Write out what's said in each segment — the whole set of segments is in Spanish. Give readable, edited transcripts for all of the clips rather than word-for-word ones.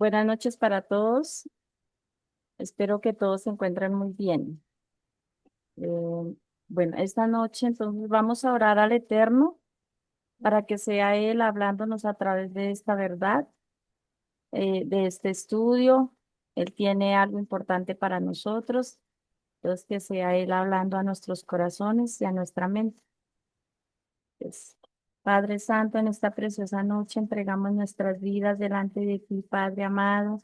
Buenas noches para todos. Espero que todos se encuentren muy bien. Bueno, esta noche entonces vamos a orar al Eterno para que sea Él hablándonos a través de esta verdad, de este estudio. Él tiene algo importante para nosotros. Entonces, que sea Él hablando a nuestros corazones y a nuestra mente. Pues, Padre Santo, en esta preciosa noche entregamos nuestras vidas delante de ti, Padre amado.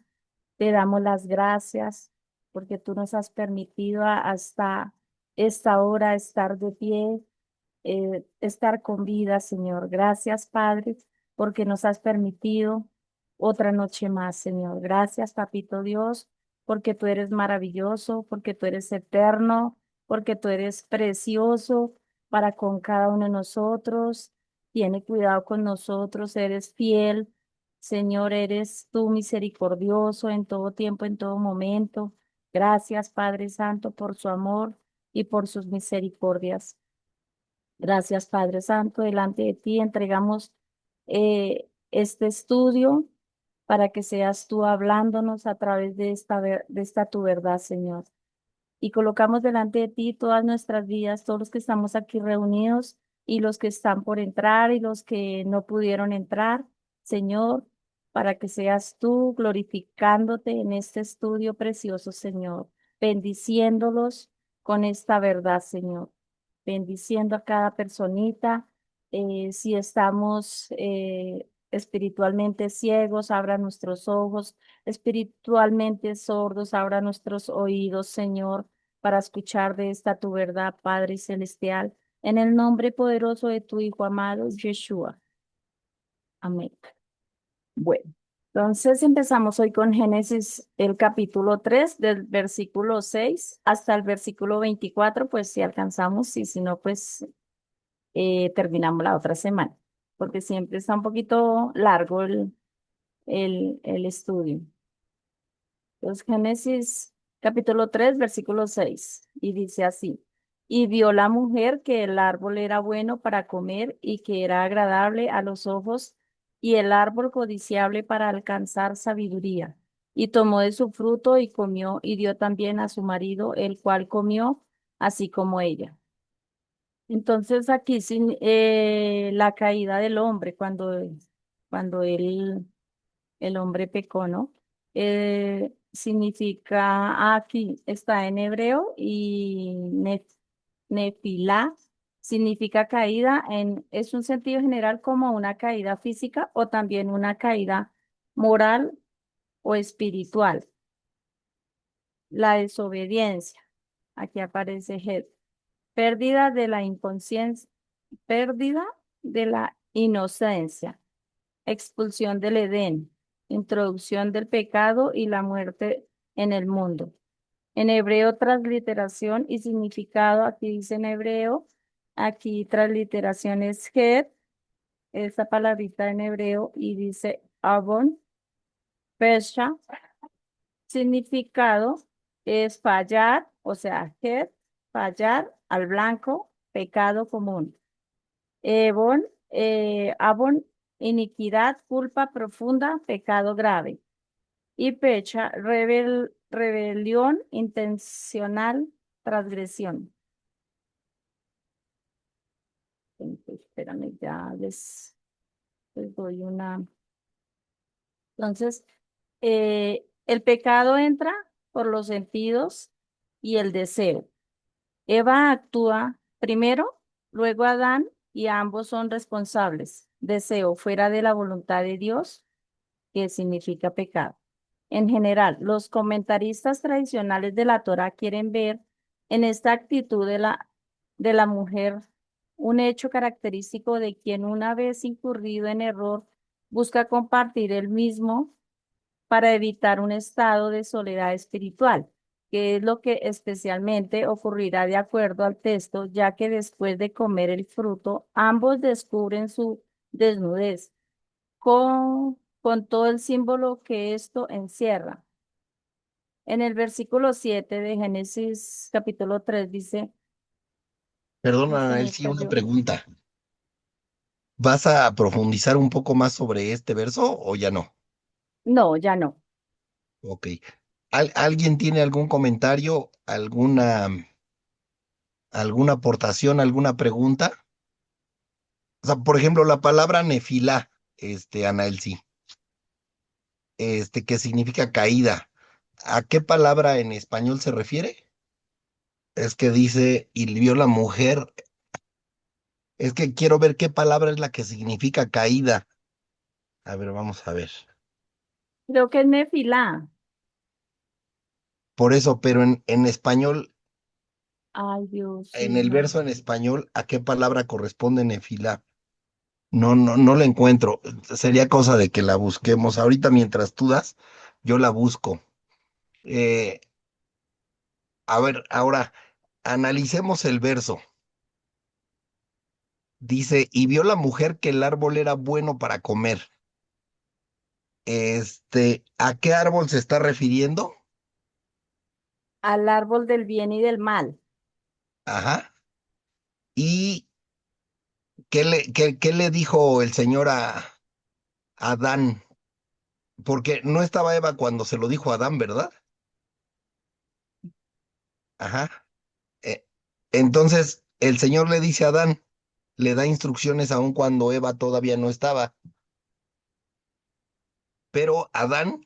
Te damos las gracias porque tú nos has permitido hasta esta hora estar de pie, estar con vida, Señor. Gracias, Padre, porque nos has permitido otra noche más, Señor. Gracias, Papito Dios, porque tú eres maravilloso, porque tú eres eterno, porque tú eres precioso para con cada uno de nosotros. Tiene cuidado con nosotros, eres fiel. Señor, eres tú misericordioso en todo tiempo, en todo momento. Gracias, Padre Santo, por su amor y por sus misericordias. Gracias, Padre Santo. Delante de ti entregamos este estudio para que seas tú hablándonos a través de de esta tu verdad, Señor. Y colocamos delante de ti todas nuestras vidas, todos los que estamos aquí reunidos y los que están por entrar y los que no pudieron entrar, Señor, para que seas tú glorificándote en este estudio precioso, Señor, bendiciéndolos con esta verdad, Señor, bendiciendo a cada personita. Si estamos espiritualmente ciegos, abra nuestros ojos, espiritualmente sordos, abra nuestros oídos, Señor, para escuchar de esta tu verdad, Padre Celestial, en el nombre poderoso de tu Hijo amado, Yeshua. Amén. Bueno, entonces empezamos hoy con Génesis, el capítulo 3 del versículo 6 hasta el versículo 24, pues si alcanzamos, y si no, pues terminamos la otra semana, porque siempre está un poquito largo el estudio. Entonces, Génesis capítulo 3 versículo 6 y dice así, y vio la mujer que el árbol era bueno para comer y que era agradable a los ojos y el árbol codiciable para alcanzar sabiduría. Y tomó de su fruto y comió y dio también a su marido, el cual comió, así como ella. Entonces aquí la caída del hombre cuando el hombre pecó, ¿no? Significa, aquí está en hebreo y nefilá significa caída es un sentido general como una caída física o también una caída moral o espiritual. La desobediencia, aquí aparece pérdida de la inconsciencia, pérdida de la inocencia, expulsión del Edén, introducción del pecado y la muerte en el mundo. En hebreo, transliteración y significado, aquí dice en hebreo, aquí transliteración es het, esa palabrita en hebreo, y dice abon, pesha, significado es fallar, o sea, het, fallar al blanco, pecado común. Abon, iniquidad, culpa profunda, pecado grave. Y pecha, rebelión intencional, transgresión. Espérame, ya les doy una. Entonces, el pecado entra por los sentidos y el deseo. Eva actúa primero, luego Adán, y ambos son responsables. Deseo fuera de la voluntad de Dios, que significa pecado. En general, los comentaristas tradicionales de la Torá quieren ver en esta actitud de la mujer un hecho característico de quien una vez incurrido en error busca compartir el mismo para evitar un estado de soledad espiritual, que es lo que especialmente ocurrirá de acuerdo al texto, ya que después de comer el fruto, ambos descubren su desnudez con todo el símbolo que esto encierra. En el versículo 7 de Génesis capítulo 3 dice, Perdona, se él me sí una cayó. pregunta. ¿Vas a profundizar un poco más sobre este verso o ya no? No, ya no. Ok. ¿Alguien tiene algún comentario, alguna aportación, alguna pregunta? O sea, por ejemplo, la palabra nefilá, Ana Elsie, que significa caída. ¿A qué palabra en español se refiere? Es que dice, y vio la mujer. Es que quiero ver qué palabra es la que significa caída. A ver, vamos a ver. Creo que es Nefilá. Por eso, pero en español, Ay, Dios, en sí, el no. verso en español, ¿a qué palabra corresponde nefilá? No, no, no la encuentro. Sería cosa de que la busquemos. Ahorita mientras tú das, yo la busco. Eh, a ver, ahora analicemos el verso. Dice, y vio la mujer que el árbol era bueno para comer. ¿A qué árbol se está refiriendo? Al árbol del bien y del mal. Ajá. ¿Y qué le dijo el Señor a Adán? Porque no estaba Eva cuando se lo dijo a Adán, ¿verdad? Ajá. Eh, entonces, el Señor le dice a Adán, le da instrucciones aun cuando Eva todavía no estaba, pero Adán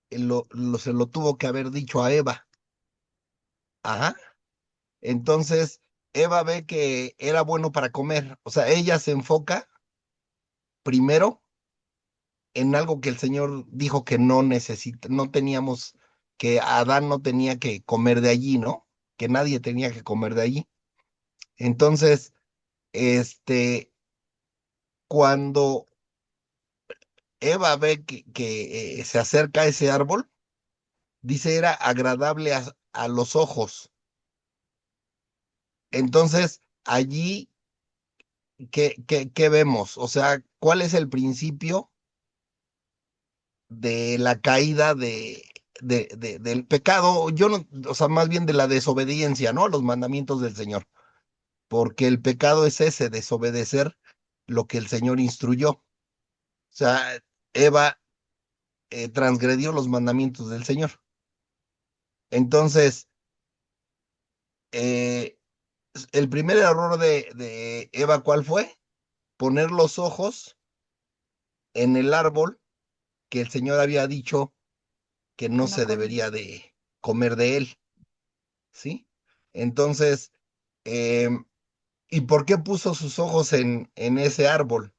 se lo tuvo que haber dicho a Eva. Ajá. Entonces, Eva ve que era bueno para comer. O sea, ella se enfoca primero en algo que el Señor dijo que no necesita, no teníamos, que Adán no tenía que comer de allí, ¿no? Que nadie tenía que comer de allí. Entonces, cuando Eva ve que se acerca a ese árbol, dice era agradable a los ojos. Entonces, allí, ¿qué vemos? O sea, ¿cuál es el principio de la caída del pecado? Yo no, o sea, más bien de la desobediencia, ¿no? A los mandamientos del Señor. Porque el pecado es ese, desobedecer lo que el Señor instruyó. O sea, Eva transgredió los mandamientos del Señor. Entonces, eh, el primer error de Eva, ¿cuál fue? Poner los ojos en el árbol que el Señor había dicho que Que no no se come. debería de comer de él, ¿sí? Entonces, em, ¿y por qué puso sus ojos en ese árbol?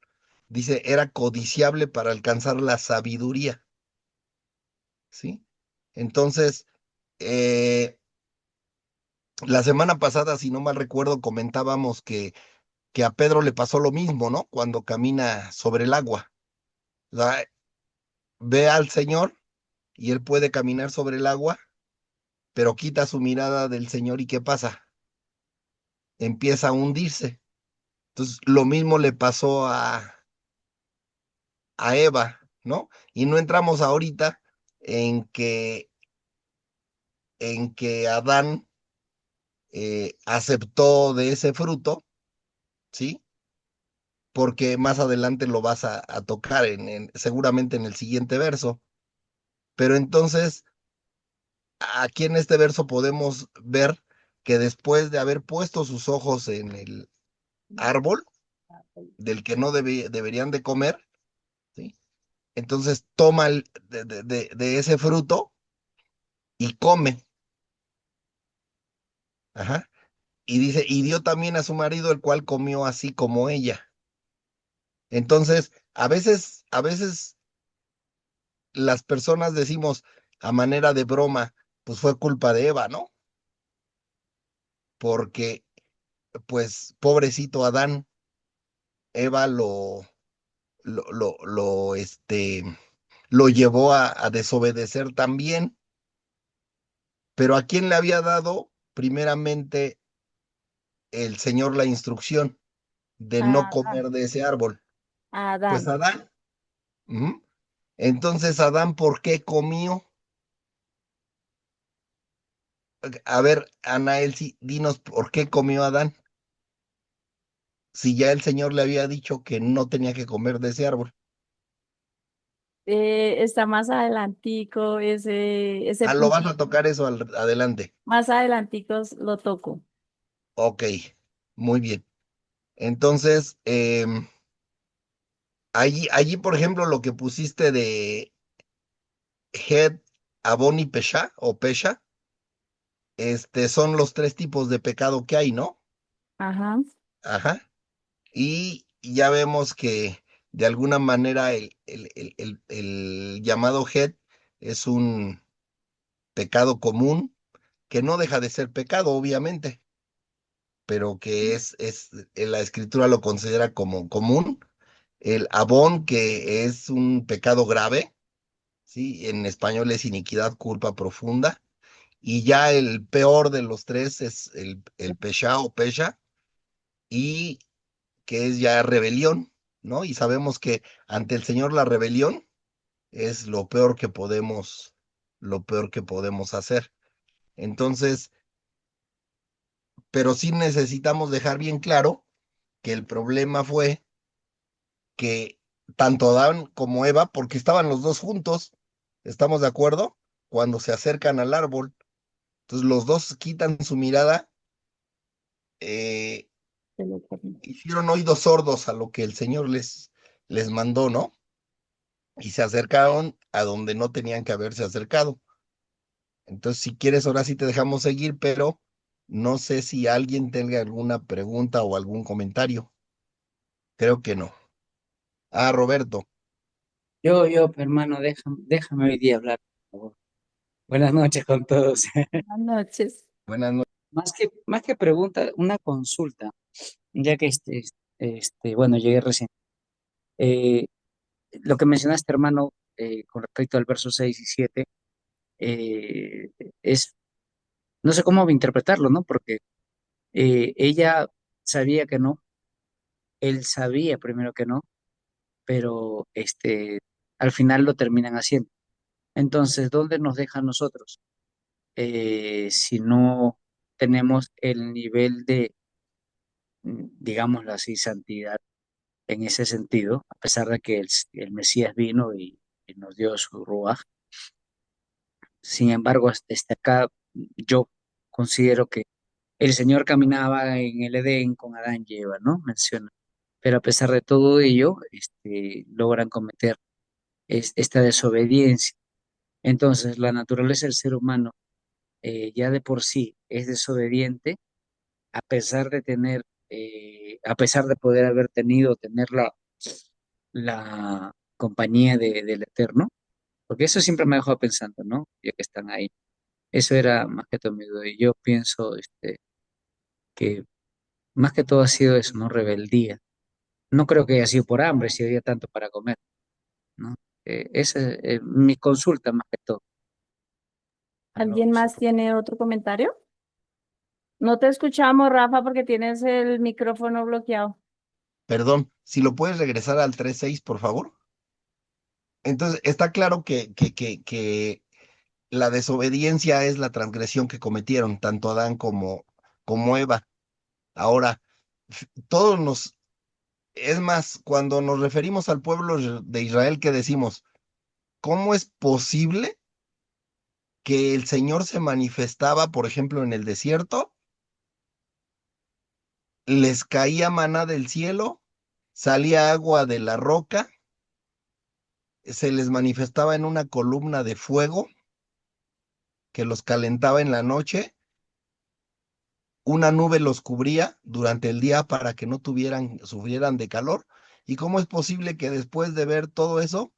Dice, era codiciable para alcanzar la sabiduría, ¿sí? Entonces, eh, la semana pasada, si no mal recuerdo, comentábamos que a Pedro le pasó lo mismo, ¿no? Cuando camina sobre el agua. O sea, ve al Señor y él puede caminar sobre el agua, pero quita su mirada del Señor y ¿qué pasa? Empieza a hundirse. Entonces, lo mismo le pasó a Eva, ¿no? Y no entramos ahorita en que, en que Adán aceptó de ese fruto, ¿sí? Porque más adelante lo vas a tocar seguramente en el siguiente verso. Pero entonces, aquí en este verso podemos ver que después de haber puesto sus ojos en el árbol del que no deberían de comer, ¿sí? Entonces toma de ese fruto y come. Ajá. Y dice, y dio también a su marido, el cual comió así como ella. Entonces, a veces las personas decimos a manera de broma, pues fue culpa de Eva, ¿no? Porque, pues, pobrecito Adán, Eva lo llevó a desobedecer también, pero ¿a quién le había dado primeramente el Señor la instrucción de no Adán. comer de ese árbol? Pues Adán. Adán. Ujú. Entonces, Adán, ¿por qué comió? A ver, Ana Elsie, dinos por qué comió Adán, si ya el Señor le había dicho que no tenía que comer de ese árbol. Está más adelantico, ese Ah, lo punto. vas a tocar eso adelante. Más adelanticos lo toco. Ok, muy bien. Entonces, allí, por ejemplo, lo que pusiste de Het, Abón y Pesha o Pesha, son los tres tipos de pecado que hay, ¿no? Ajá. Ajá. Y ya vemos que de alguna manera el llamado Het es un pecado común, que no deja de ser pecado, obviamente, pero que la escritura lo considera como común. El Abón, que es un pecado grave, ¿sí? En español es iniquidad, culpa profunda. Y ya el peor de los tres es el Pesha o Pesha, y que es ya rebelión, ¿no? Y sabemos que ante el Señor la rebelión es lo peor que podemos hacer. Entonces, pero sí necesitamos dejar bien claro que el problema fue que tanto Adán como Eva, porque estaban los dos juntos, ¿estamos de acuerdo? Cuando se acercan al árbol, entonces los dos quitan su mirada, eh, Te lo permito. hicieron oídos sordos a lo que el Señor les mandó, ¿no? Y se acercaron a donde no tenían que haberse acercado. Entonces, si quieres, ahora sí te dejamos seguir, pero no sé si alguien tenga alguna pregunta o algún comentario. Creo que no. Ah, Roberto, Hermano, déjame hoy día hablar, por favor. Buenas noches con todos. Buenas noches. buenas noches. Más que pregunta, una consulta, ya que bueno, llegué recién. Eh, lo que mencionaste, hermano, con respecto al verso 6 y 7, eh, es, no sé cómo interpretarlo, ¿no? Porque ella sabía que no, él sabía primero que no, pero al final lo terminan haciendo. Entonces, ¿dónde nos deja a nosotros? Si no tenemos el nivel de, digámoslo así, santidad en ese sentido, a pesar de que el Mesías vino y nos dio su Ruaj. Sin embargo, hasta acá yo considero que el Señor caminaba en el Edén con Adán y Eva, ¿no? Menciona. Pero a pesar de todo ello, logran cometer esta desobediencia. Entonces, la naturaleza del ser humano ya de por sí es desobediente a pesar de tener, a pesar de poder haber tener la compañía del Eterno, porque eso siempre me ha dejado pensando, ¿no? Ya que están ahí. Eso era más que todo mi duda. Y yo pienso que más que todo ha sido eso, ¿no? Rebeldía. No creo que haya sido por hambre, si había tanto para comer, ¿no? Esa es mi consulta más que todo. ¿Alguien más tiene otro comentario? No te escuchamos, Rafa, porque tienes el micrófono bloqueado. Perdón, si lo puedes regresar al 3:6, por favor. Entonces, está claro que la desobediencia es la transgresión que cometieron tanto Adán como Eva. Ahora, todos es más, cuando nos referimos al pueblo de Israel, que decimos, ¿cómo es posible que el Señor se manifestaba, por ejemplo, en el desierto, les caía maná del cielo, salía agua de la roca, se les manifestaba en una columna de fuego que los calentaba en la noche, una nube los cubría durante el día para que no sufrieran de calor? ¿Y cómo es posible que después de ver todo eso,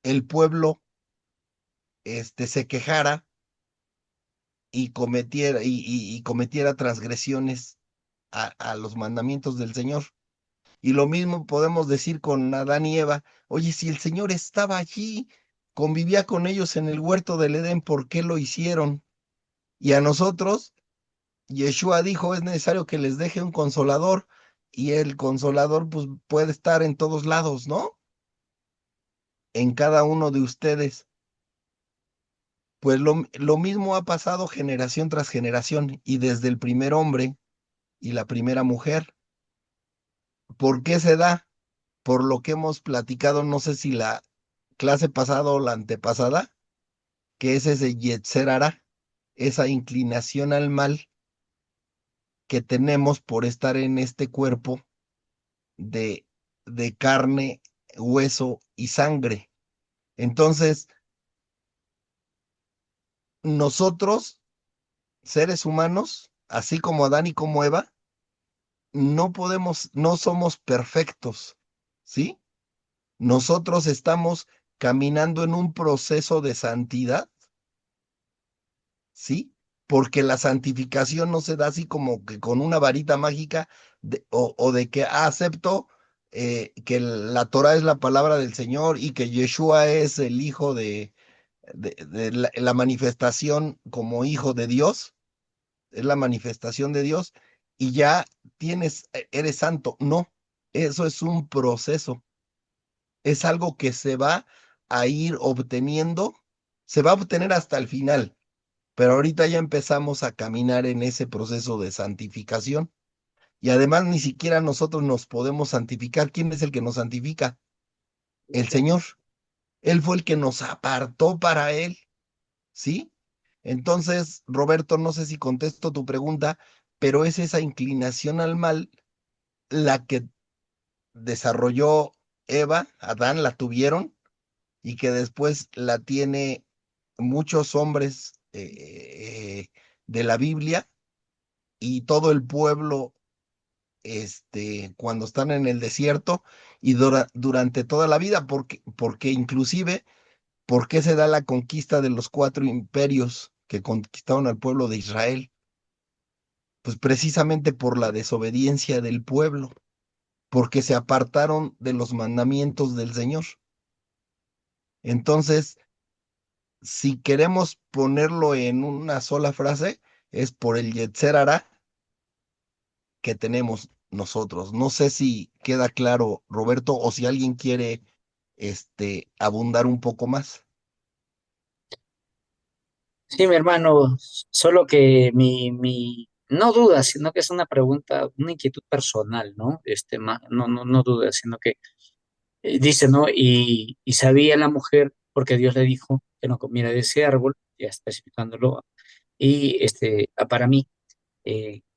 el pueblo se quejara y cometiera transgresiones a los mandamientos del Señor? Y lo mismo podemos decir con Adán y Eva. Oye, si el Señor estaba allí, convivía con ellos en el huerto del Edén, ¿por qué lo hicieron? Y a nosotros, Yeshua dijo, es necesario que les deje un consolador, y el consolador pues puede estar en todos lados, ¿no? En cada uno de ustedes. Pues lo mismo ha pasado generación tras generación, y desde el primer hombre y la primera mujer. ¿Por qué se da? Por lo que hemos platicado, no sé si clase pasada o la antepasada, que es ese Yetzer Hara, esa inclinación al mal que tenemos por estar en este cuerpo de, de carne, hueso y sangre. Entonces, nosotros, seres humanos, así como Adán y como Eva, no podemos, no somos perfectos, ¿sí? Nosotros estamos caminando en un proceso de santidad, ¿sí? Porque la santificación no se da así como que con una varita mágica o de que acepto que la Torah es la palabra del Señor y que Yeshua es el hijo de la manifestación como hijo de Dios, es la manifestación de Dios y ya eres santo. No, eso es un proceso, es algo que se va a ir obteniendo, se va a obtener hasta el final, pero ahorita ya empezamos a caminar en ese proceso de santificación y además ni siquiera nosotros nos podemos santificar. ¿Quién es el que nos santifica? El Señor. Él fue el que nos apartó para Él, ¿sí? Entonces, Roberto, no sé si contesto tu pregunta, pero es esa inclinación al mal la que desarrolló Eva, Adán, la tuvieron y que después la tiene muchos hombres de la Biblia y todo el pueblo cuando están en el desierto y durante toda la vida, porque inclusive, ¿por qué se da la conquista de los cuatro imperios que conquistaron al pueblo de Israel? Pues precisamente por la desobediencia del pueblo, porque se apartaron de los mandamientos del Señor. Entonces, si queremos ponerlo en una sola frase, es por el Yetzer Hara que tenemos nosotros. No sé si queda claro, Roberto, o si alguien quiere abundar un poco más. Sí, mi hermano, solo que no duda, sino que es una pregunta, una inquietud personal, ¿no? No duda, sino que dice, ¿no? Y sabía la mujer, porque Dios le dijo que no comiera de ese árbol, ya especificándolo, y para mí.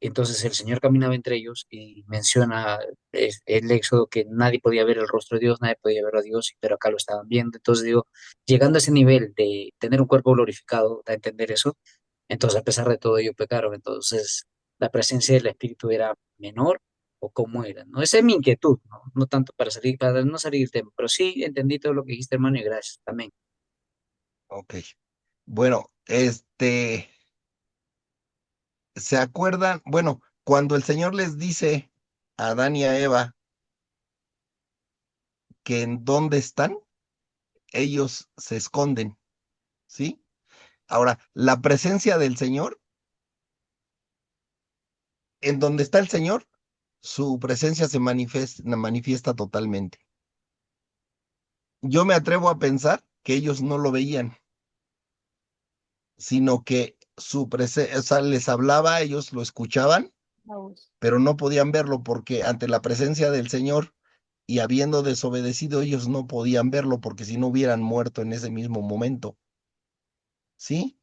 Entonces el Señor caminaba entre ellos y menciona el Éxodo que nadie podía ver el rostro de Dios, nadie podía ver a Dios, pero acá lo estaban viendo. Entonces digo, llegando a ese nivel de tener un cuerpo glorificado, da a entender eso, entonces a pesar de todo ello pecaron. Entonces la presencia del Espíritu era menor o cómo era, ¿no? Esa es mi inquietud, ¿no? No tanto para no salir del tema, pero sí entendí todo lo que dijiste, hermano, y gracias también. Ok. Bueno, ¿se acuerdan? Bueno, cuando el Señor les dice a Adán y a Eva que en dónde están, ellos se esconden, ¿sí? Ahora, la presencia del Señor, en donde está el Señor, su presencia se manifiesta totalmente. Yo me atrevo a pensar que ellos no lo veían, sino que su presencia, o sea, les hablaba, ellos lo escuchaban, Vamos. pero no podían verlo porque ante la presencia del Señor y habiendo desobedecido, ellos no podían verlo porque si no hubieran muerto en ese mismo momento, ¿sí?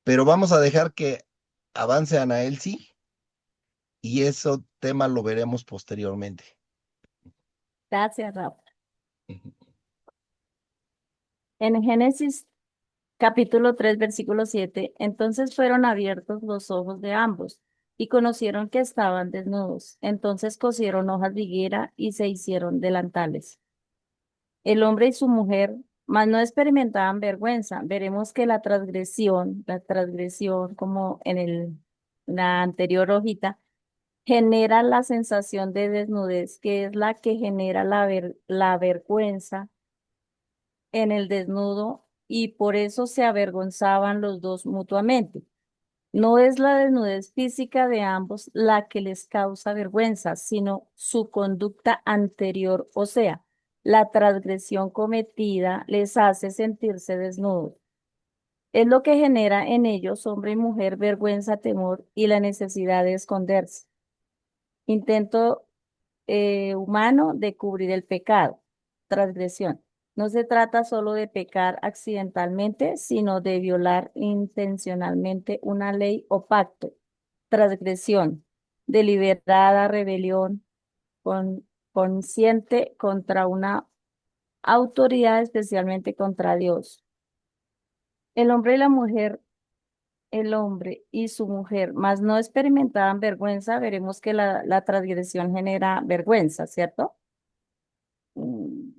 Pero vamos a dejar que avance Anael, sí, y ese tema lo veremos posteriormente. Gracias, Rafa. En Génesis capítulo 3 versículo 7. Entonces fueron abiertos los ojos de ambos y conocieron que estaban desnudos. Entonces cosieron hojas de higuera y se hicieron delantales. El hombre y su mujer, mas no experimentaban vergüenza. Veremos que la transgresión, como en la anterior hojita, genera la sensación de desnudez, que es la que genera la vergüenza en el desnudo y por eso se avergonzaban los dos mutuamente. No es la desnudez física de ambos la que les causa vergüenza, sino su conducta anterior, o sea, la transgresión cometida les hace sentirse desnudos. Es lo que genera en ellos, hombre y mujer, vergüenza, temor y la necesidad de esconderse. Intento humano de cubrir el pecado, transgresión. No se trata solo de pecar accidentalmente, sino de violar intencionalmente una ley o pacto, transgresión, deliberada rebelión, consciente contra una autoridad, especialmente contra Dios. El hombre y la mujer, el hombre y su mujer, mas no experimentaban vergüenza, veremos que la transgresión genera vergüenza, ¿cierto?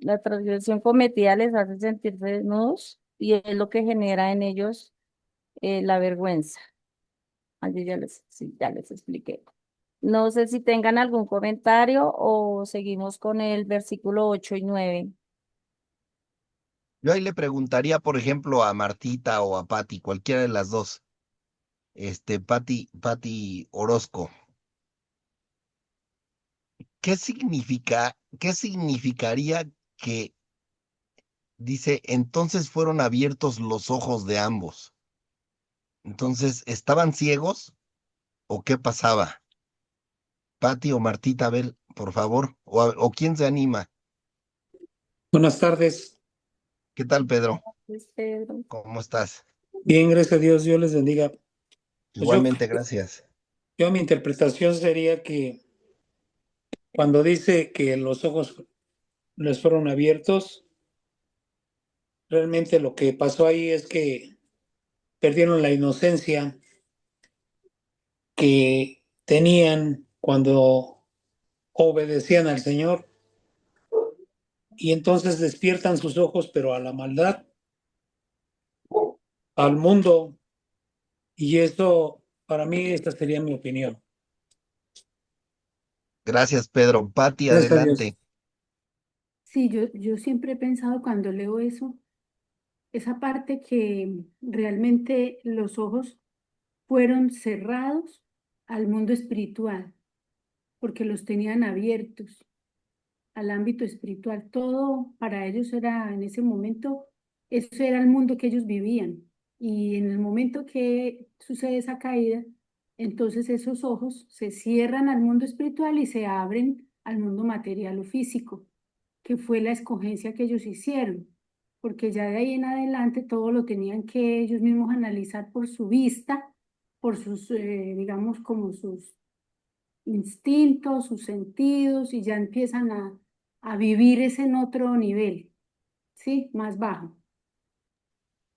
La transgresión cometida les hace sentirse desnudos y es lo que genera en ellos la vergüenza. Allí ya les, sí, ya les expliqué. No sé si tengan algún comentario o seguimos con el versículo 8 y 9. Yo ahí le preguntaría, por ejemplo, a Martita o a Patti, cualquiera de las dos, Patti Orozco, qué significaría que dice, entonces fueron abiertos los ojos de ambos? Entonces, ¿estaban ciegos o qué pasaba? Patti o Martita, a ver, por favor, o quién se anima. Buenas tardes. ¿Qué tal, Pedro? Pues, Pedro. ¿Cómo estás? Bien, gracias a Dios, Dios les bendiga. Pues Igualmente, gracias. mi interpretación sería que cuando dice que los ojos les fueron abiertos, realmente lo que pasó ahí es que perdieron la inocencia que tenían cuando obedecían al Señor y entonces despiertan sus ojos, pero a la maldad, al mundo, y esto, para mí, esta sería mi opinión. Gracias, Pedro. Patti, Gracias a Dios. adelante. Sí, yo siempre he pensado cuando leo eso, esa parte que realmente los ojos fueron cerrados al mundo espiritual, porque los tenían abiertos al ámbito espiritual. Todo para ellos era, en ese momento, eso era el mundo que ellos vivían. Y en el momento que sucede esa caída, entonces esos ojos se cierran al mundo espiritual y se abren al mundo material o físico, que fue la escogencia que ellos hicieron, porque ya de ahí en adelante todo lo tenían que ellos mismos analizar por su vista, por sus, digamos, como sus instintos, sus sentidos, y ya empiezan a vivir ese en otro nivel, ¿sí? Más bajo.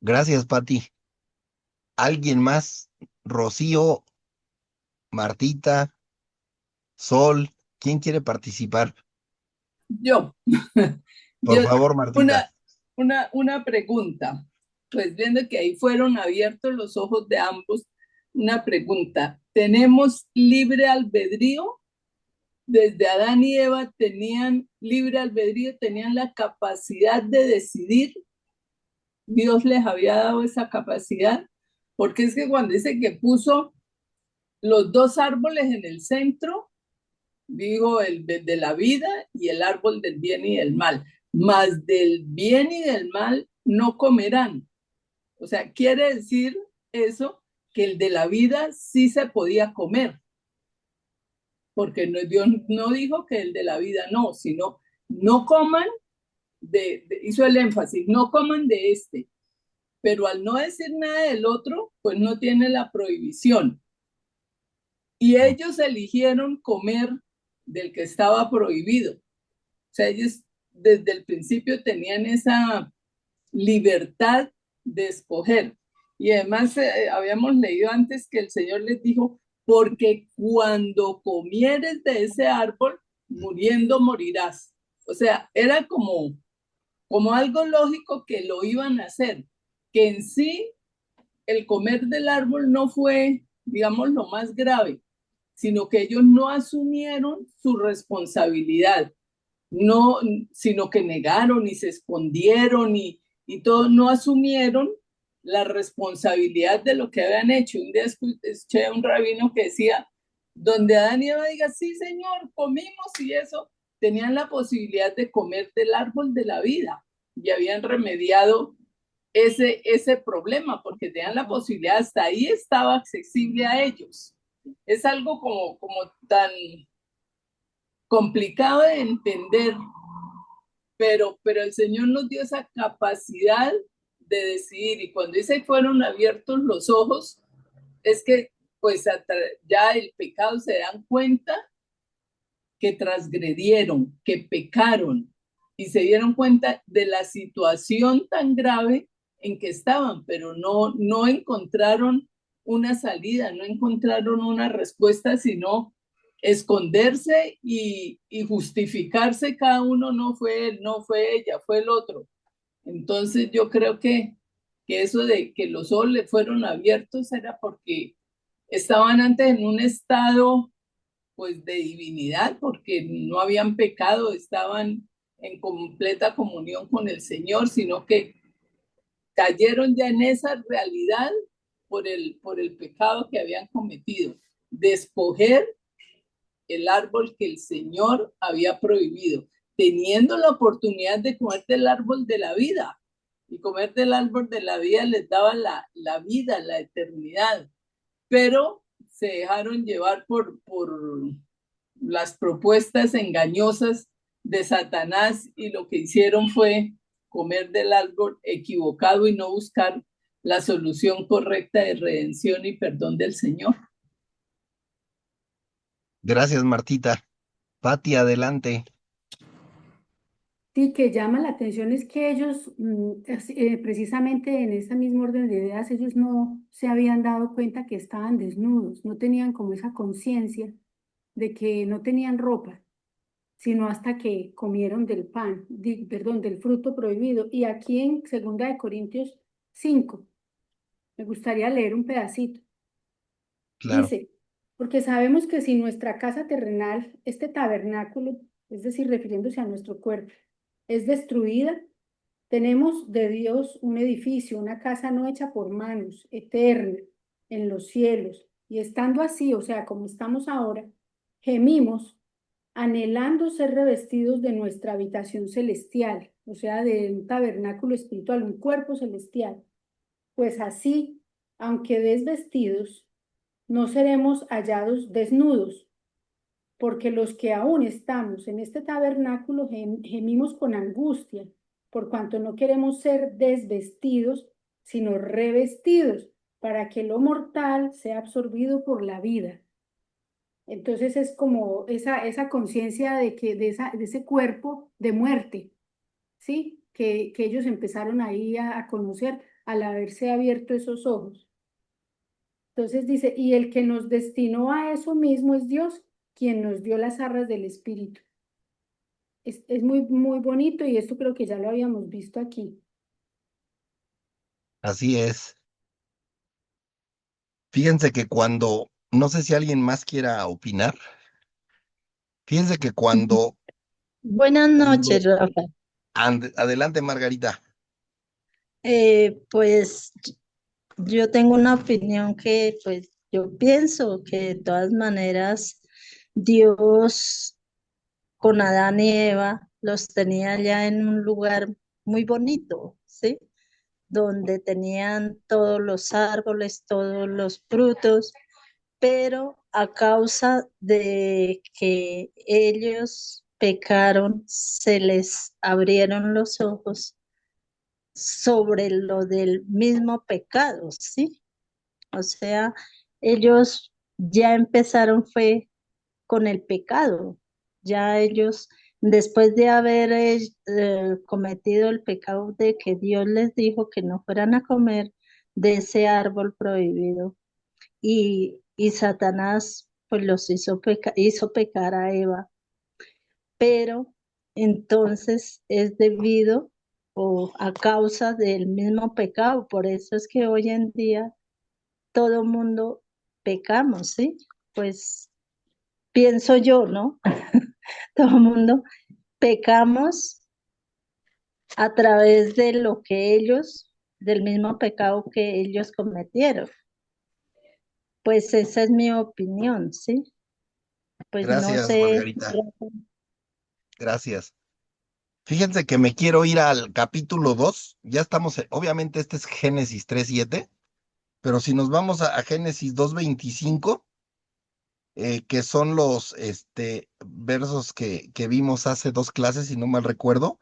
Gracias, Patti. ¿Alguien más? Rocío, Martita, Sol, ¿quién quiere participar? Yo, Por yo, favor, Martita. una pregunta. Pues viendo que ahí fueron abiertos los ojos de ambos, una pregunta. ¿Tenemos libre albedrío? Desde Adán y Eva tenían libre albedrío, tenían la capacidad de decidir. Dios les había dado esa capacidad, porque es que cuando dice que puso los dos árboles en el centro, digo, el de la vida y el árbol del bien y del mal. Mas del bien y del mal no comerán. O sea, quiere decir eso que el de la vida sí se podía comer, porque no, Dios no dijo que el de la vida no, sino no coman, hizo el énfasis, no coman de este, pero al no decir nada del otro, pues no tiene la prohibición. Y ellos eligieron comer del que estaba prohibido. O sea, ellos desde el principio tenían esa libertad de escoger. Y además habíamos leído antes que el Señor les dijo, porque cuando comieres de ese árbol, muriendo morirás. O sea, era como algo lógico que lo iban a hacer, que en sí el comer del árbol no fue, digamos, lo más grave, sino que ellos no asumieron su responsabilidad, no, sino que negaron y se escondieron y todo, no asumieron la responsabilidad de lo que habían hecho. Un día escuché a un rabino que decía, donde Adán y Eva diga, sí, Señor, comimos y eso, tenían la posibilidad de comer del árbol de la vida y habían remediado ese problema porque tenían la posibilidad, hasta ahí estaba accesible a ellos. Es algo como tan complicado de entender, pero el Señor nos dio esa capacidad de decidir, y cuando dice fueron abiertos los ojos, es que pues ya el pecado se dan cuenta que transgredieron, que pecaron, y se dieron cuenta de la situación tan grave en que estaban, pero no encontraron una salida, no encontraron una respuesta, sino esconderse y justificarse cada uno, no fue él, no fue ella, fue el otro. Entonces yo creo que eso de que los ojos le fueron abiertos era porque estaban antes en un estado pues de divinidad, porque no habían pecado, estaban en completa comunión con el Señor, sino que cayeron ya en esa realidad por el pecado que habían cometido, de escoger el árbol que el Señor había prohibido, teniendo la oportunidad de comer del árbol de la vida. Y comer del árbol de la vida les daba la vida, la eternidad. Pero se dejaron llevar por las propuestas engañosas de Satanás, y lo que hicieron fue comer del árbol equivocado y no buscar la solución correcta de redención y perdón del Señor. Gracias, Martita. Pati, adelante. Sí, que llama la atención es que ellos, precisamente en ese mismo orden de ideas, ellos no se habían dado cuenta que estaban desnudos, no tenían como esa conciencia de que no tenían ropa, sino hasta que comieron del pan, perdón, del fruto prohibido. Y aquí en 2 Corintios 5, me gustaría leer un pedacito. Claro. Dice, porque sabemos que si nuestra casa terrenal, este tabernáculo, es decir, refiriéndose a nuestro cuerpo, es destruida, tenemos de Dios un edificio, una casa no hecha por manos, eterna, en los cielos. Y estando así, o sea, como estamos ahora, gemimos, anhelando ser revestidos de nuestra habitación celestial, o sea, de un tabernáculo espiritual, un cuerpo celestial. Pues así, aunque desvestidos, no seremos hallados desnudos, porque los que aún estamos en este tabernáculo gemimos con angustia, por cuanto no queremos ser desvestidos, sino revestidos, para que lo mortal sea absorbido por la vida. Entonces es como esa conciencia de que de ese cuerpo de muerte, ¿sí? Que ellos empezaron ahí a conocer al haberse abierto esos ojos. Entonces dice, y el que nos destinó a eso mismo es Dios, quien nos dio las arras del Espíritu. Es muy, muy bonito, y esto creo que ya lo habíamos visto aquí. Así es. Fíjense que no sé si alguien más quiera opinar, fíjense que Buenas noches, cuando, Rafa. adelante, Margarita. Pues yo tengo una opinión que pues yo pienso que de todas maneras Dios con Adán y Eva los tenía ya en un lugar muy bonito, ¿sí? Donde tenían todos los árboles, todos los frutos, pero a causa de que ellos pecaron, se les abrieron los ojos sobre lo del mismo pecado, ¿sí? O sea, ellos ya empezaron fue con el pecado, ya ellos, después de haber cometido el pecado de que Dios les dijo que no fueran a comer de ese árbol prohibido, y Satanás pues los hizo pecar a Eva, pero entonces es debido o a causa del mismo pecado. Por eso es que hoy en día todo mundo pecamos, ¿sí? Pues pienso yo, ¿no? Todo mundo pecamos a través de lo que ellos, del mismo pecado que ellos cometieron. Pues esa es mi opinión, ¿sí? Pues no Gracias, sé. Margarita. Gracias. Fíjense que me quiero ir al capítulo 2. Ya estamos, obviamente este es Génesis 3:7, pero si nos vamos a Génesis 2:25, que son los versos que vimos hace 2 clases, si no mal recuerdo,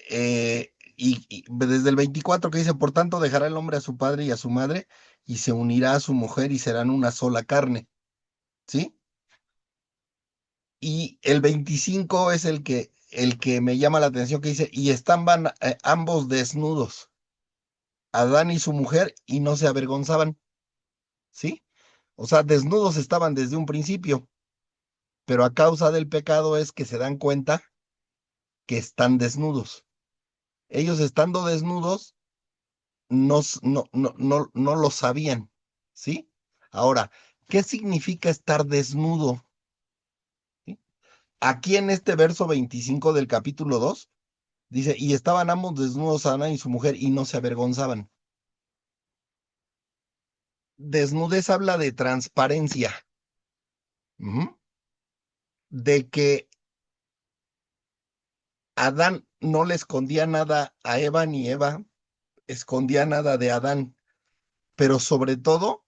y desde el 24 que dice, por tanto dejará el hombre a su padre y a su madre y se unirá a su mujer y serán una sola carne, ¿sí? Y el 25 es el que me llama la atención que dice, y estaban ambos desnudos, Adán y su mujer, y no se avergonzaban, ¿sí? O sea, desnudos estaban desde un principio, pero a causa del pecado es que se dan cuenta que están desnudos. Ellos estando desnudos no lo sabían, ¿sí? Ahora, ¿qué significa estar desnudo? ¿Sí? Aquí en este verso 25 del capítulo 2 dice, y estaban ambos desnudos, Ana y su mujer, y no se avergonzaban. Desnudez habla de transparencia, ujú, de que Adán no le escondía nada a Eva ni Eva escondía nada de Adán, pero sobre todo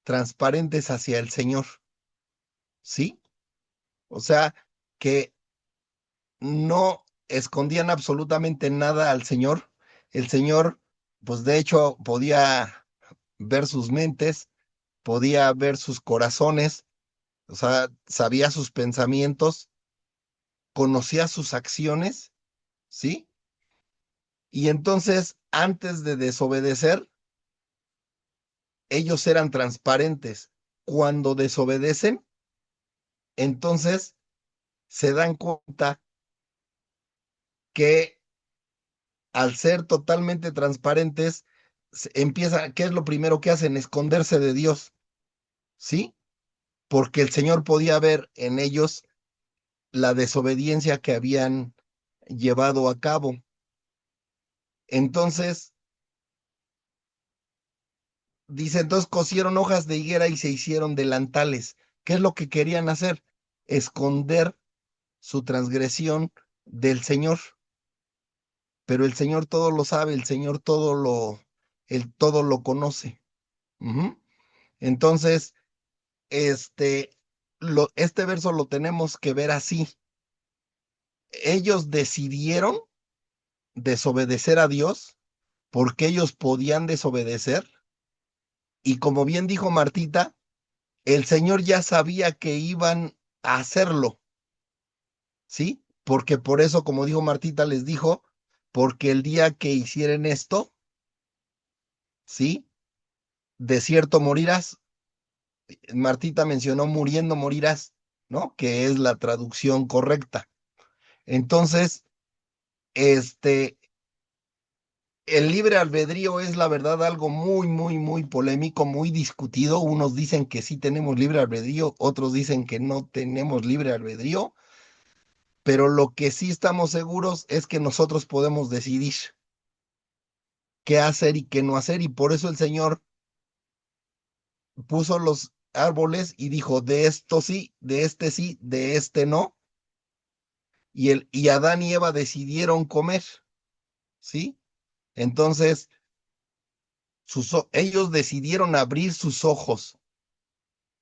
transparentes hacia el Señor, ¿sí? O sea, que no escondían absolutamente nada al Señor. El Señor, pues de hecho, podía ver sus mentes, podía ver sus corazones, o sea, sabía sus pensamientos, conocía sus acciones, ¿sí? Y entonces, antes de desobedecer, ellos eran transparentes. Cuando desobedecen, entonces se dan cuenta que al ser totalmente transparentes, empieza, ¿qué es lo primero que hacen? Esconderse de Dios, ¿sí? Porque el Señor podía ver en ellos la desobediencia que habían llevado a cabo. Entonces, dice, entonces cosieron hojas de higuera y se hicieron delantales. ¿Qué es lo que querían hacer? Esconder su transgresión del Señor. Pero el Señor todo lo sabe, el Señor él todo lo conoce. Ujú. Entonces, este, este verso lo tenemos que ver así. Ellos decidieron desobedecer a Dios porque ellos podían desobedecer. Y como bien dijo Martita, el Señor ya sabía que iban a hacerlo, ¿sí? Porque por eso, como dijo Martita, les dijo, porque el día que hicieren esto, ¿sí? De cierto morirás. Martita mencionó muriendo morirás, ¿no? Que es la traducción correcta. Entonces, este, el libre albedrío es la verdad algo muy, muy, muy polémico, muy discutido. Unos dicen que sí tenemos libre albedrío, otros dicen que no tenemos libre albedrío, pero lo que sí estamos seguros es que nosotros podemos decidir qué hacer y qué no hacer, y por eso el Señor puso los árboles y dijo, de esto sí, de este no, y Adán y Eva decidieron comer, ¿sí? Entonces, ellos decidieron abrir sus ojos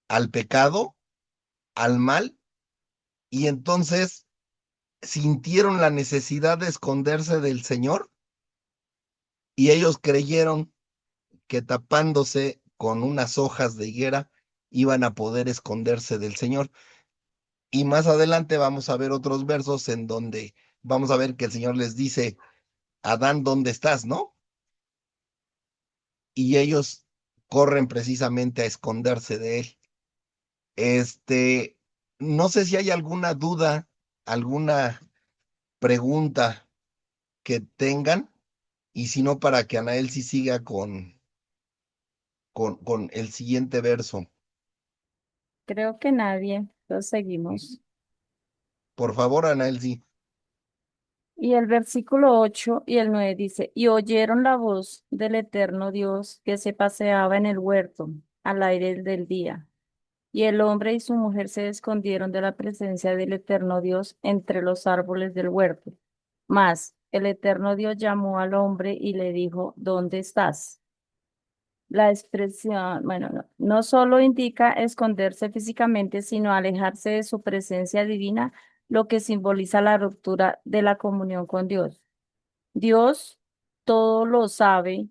al pecado, al mal, y entonces sintieron la necesidad de esconderse del Señor, y ellos creyeron que tapándose con unas hojas de higuera iban a poder esconderse del Señor. Y más adelante vamos a ver otros versos en donde vamos a ver que el Señor les dice, Adán, ¿dónde estás? ¿No? Y ellos corren precisamente a esconderse de él. Este, no sé si hay alguna duda, alguna pregunta que tengan, y si no, para que Anael sí siga con el siguiente verso. Creo que nadie. Entonces seguimos. Por favor, Anael, sí. Y el versículo 8 y el 9 dice, y oyeron la voz del eterno Dios que se paseaba en el huerto al aire del día. Y el hombre y su mujer se escondieron de la presencia del eterno Dios entre los árboles del huerto. Mas el eterno Dios llamó al hombre y le dijo, ¿dónde estás? La expresión, bueno, no solo indica esconderse físicamente, sino alejarse de su presencia divina, lo que simboliza la ruptura de la comunión con Dios. Dios todo lo sabe,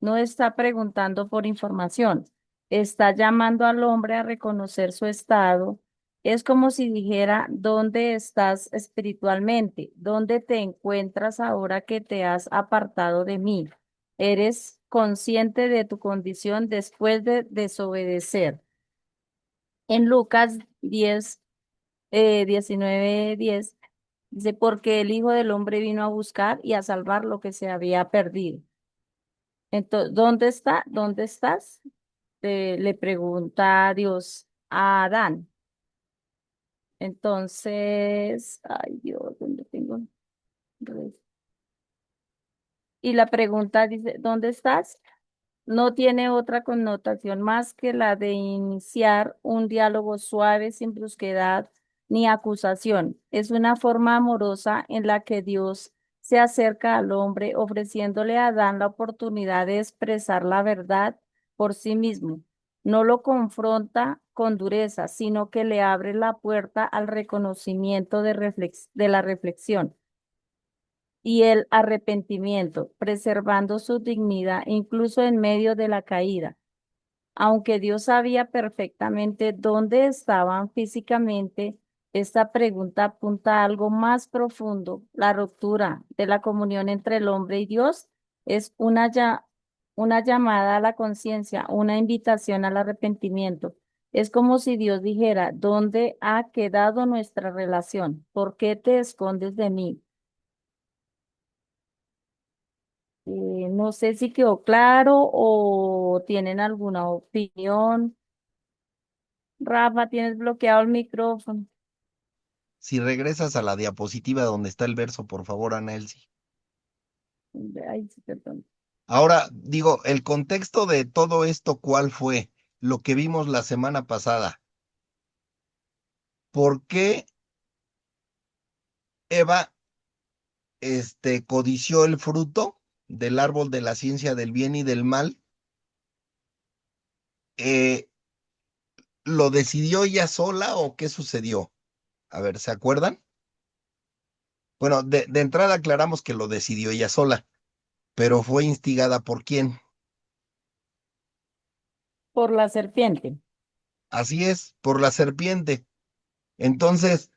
no está preguntando por información, está llamando al hombre a reconocer su estado. Es como si dijera, ¿dónde estás espiritualmente? ¿Dónde te encuentras ahora que te has apartado de mí? ¿Eres consciente de tu condición después de desobedecer? En Lucas 10, 19:10, dice, porque el Hijo del Hombre vino a buscar y a salvar lo que se había perdido. Entonces, ¿dónde está? ¿Dónde estás? Le pregunta Dios a Adán. Entonces, ay Dios, ¿dónde tengo? Y la pregunta dice, ¿dónde estás? No tiene otra connotación más que la de iniciar un diálogo suave, sin brusquedad ni acusación. Es una forma amorosa en la que Dios se acerca al hombre, ofreciéndole a Adán la oportunidad de expresar la verdad por sí mismo. No lo confronta con dureza, sino que le abre la puerta al reconocimiento de la reflexión y el arrepentimiento, preservando su dignidad incluso en medio de la caída. Aunque Dios sabía perfectamente dónde estaban físicamente, esta pregunta apunta a algo más profundo. La ruptura de la comunión entre el hombre y Dios es una llamada a la conciencia, una invitación al arrepentimiento. Es como si Dios dijera, ¿dónde ha quedado nuestra relación? ¿Por qué te escondes de mí? No sé si quedó claro o tienen alguna opinión. Rafa, tienes bloqueado el micrófono. Si regresas a la diapositiva donde está el verso, por favor, Ana Elsie. Ay, sí, perdón. Ahora, digo, el contexto de todo esto, ¿cuál fue? Lo que vimos la semana pasada. ¿Por qué Eva, codició el fruto del árbol de la ciencia del bien y del mal? Eh, ¿Lo decidió ella sola o qué sucedió? A ver, ¿se acuerdan? Bueno, de entrada aclaramos que lo decidió ella sola, pero fue instigada por quién. Por la serpiente. Así es, por la serpiente. Entonces,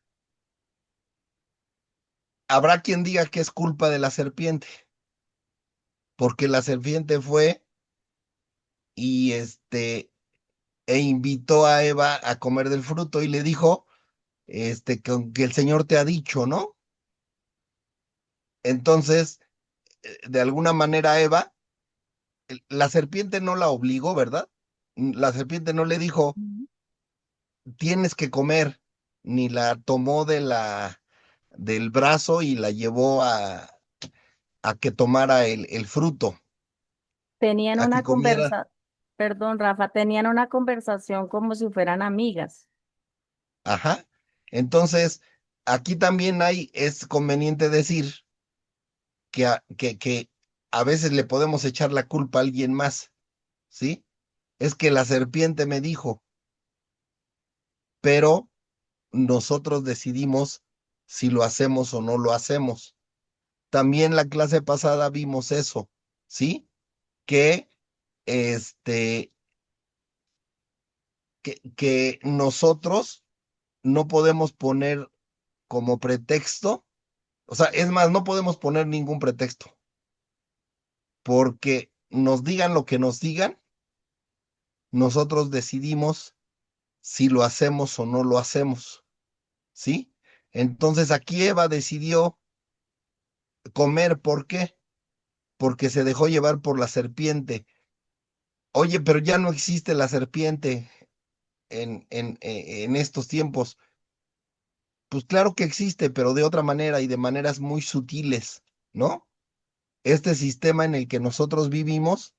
habrá quien diga que es culpa de la serpiente, porque la serpiente fue y e invitó a Eva a comer del fruto y le dijo, que el Señor te ha dicho, ¿no? Entonces, de alguna manera Eva, la serpiente no la obligó, ¿verdad? La serpiente no le dijo, Ujú. tienes que comer, ni la tomó del brazo y la llevó a que tomara el fruto, Tenían a que una comiera. perdón, Rafa, tenían una conversación como si fueran amigas. Ajá. Entonces, aquí también es conveniente decir que a veces le podemos echar la culpa a alguien más, ¿sí? Es que la serpiente me dijo, pero nosotros decidimos si lo hacemos o no lo hacemos. También la clase pasada vimos eso, ¿sí? Que este, que nosotros no podemos poner como pretexto, o sea, es más, no podemos poner ningún pretexto, porque nos digan lo que nos digan, nosotros decidimos si lo hacemos o no lo hacemos, ¿sí? Entonces aquí Eva decidió comer, ¿por qué? Porque se dejó llevar por la serpiente. Oye, pero ya no existe la serpiente en estos tiempos. Pues claro que existe, pero de otra manera y de maneras muy sutiles, ¿no? Este sistema en el que nosotros vivimos,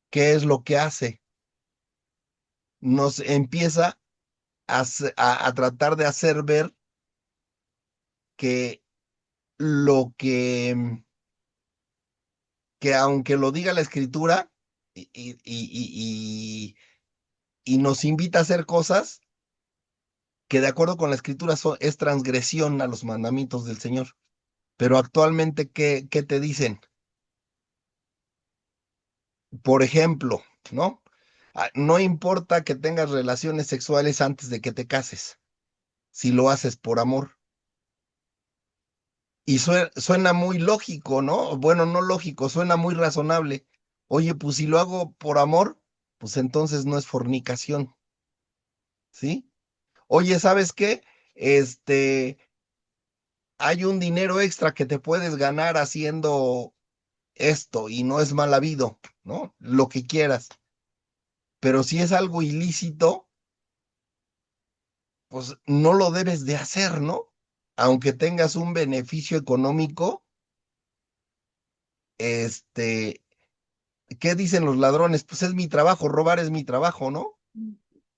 ¿qué es lo que hace? Nos empieza a tratar de hacer ver que lo que aunque lo diga la escritura y nos invita a hacer cosas que de acuerdo con la escritura es transgresión a los mandamientos del Señor. Pero actualmente, ¿qué te dicen? Por ejemplo, ¿no? No importa que tengas relaciones sexuales antes de que te cases, si lo haces por amor. Y suena muy lógico, ¿no? Bueno, no lógico, suena muy razonable. Oye, pues si lo hago por amor, pues entonces no es fornicación, ¿sí? Oye, ¿sabes qué? Este, hay un dinero extra que te puedes ganar haciendo esto y no es mal habido, ¿no? Lo que quieras. Pero si es algo ilícito, pues no lo debes de hacer, ¿no? Aunque tengas un beneficio económico, este, ¿qué dicen los ladrones? Pues es mi trabajo, robar es mi trabajo, ¿no?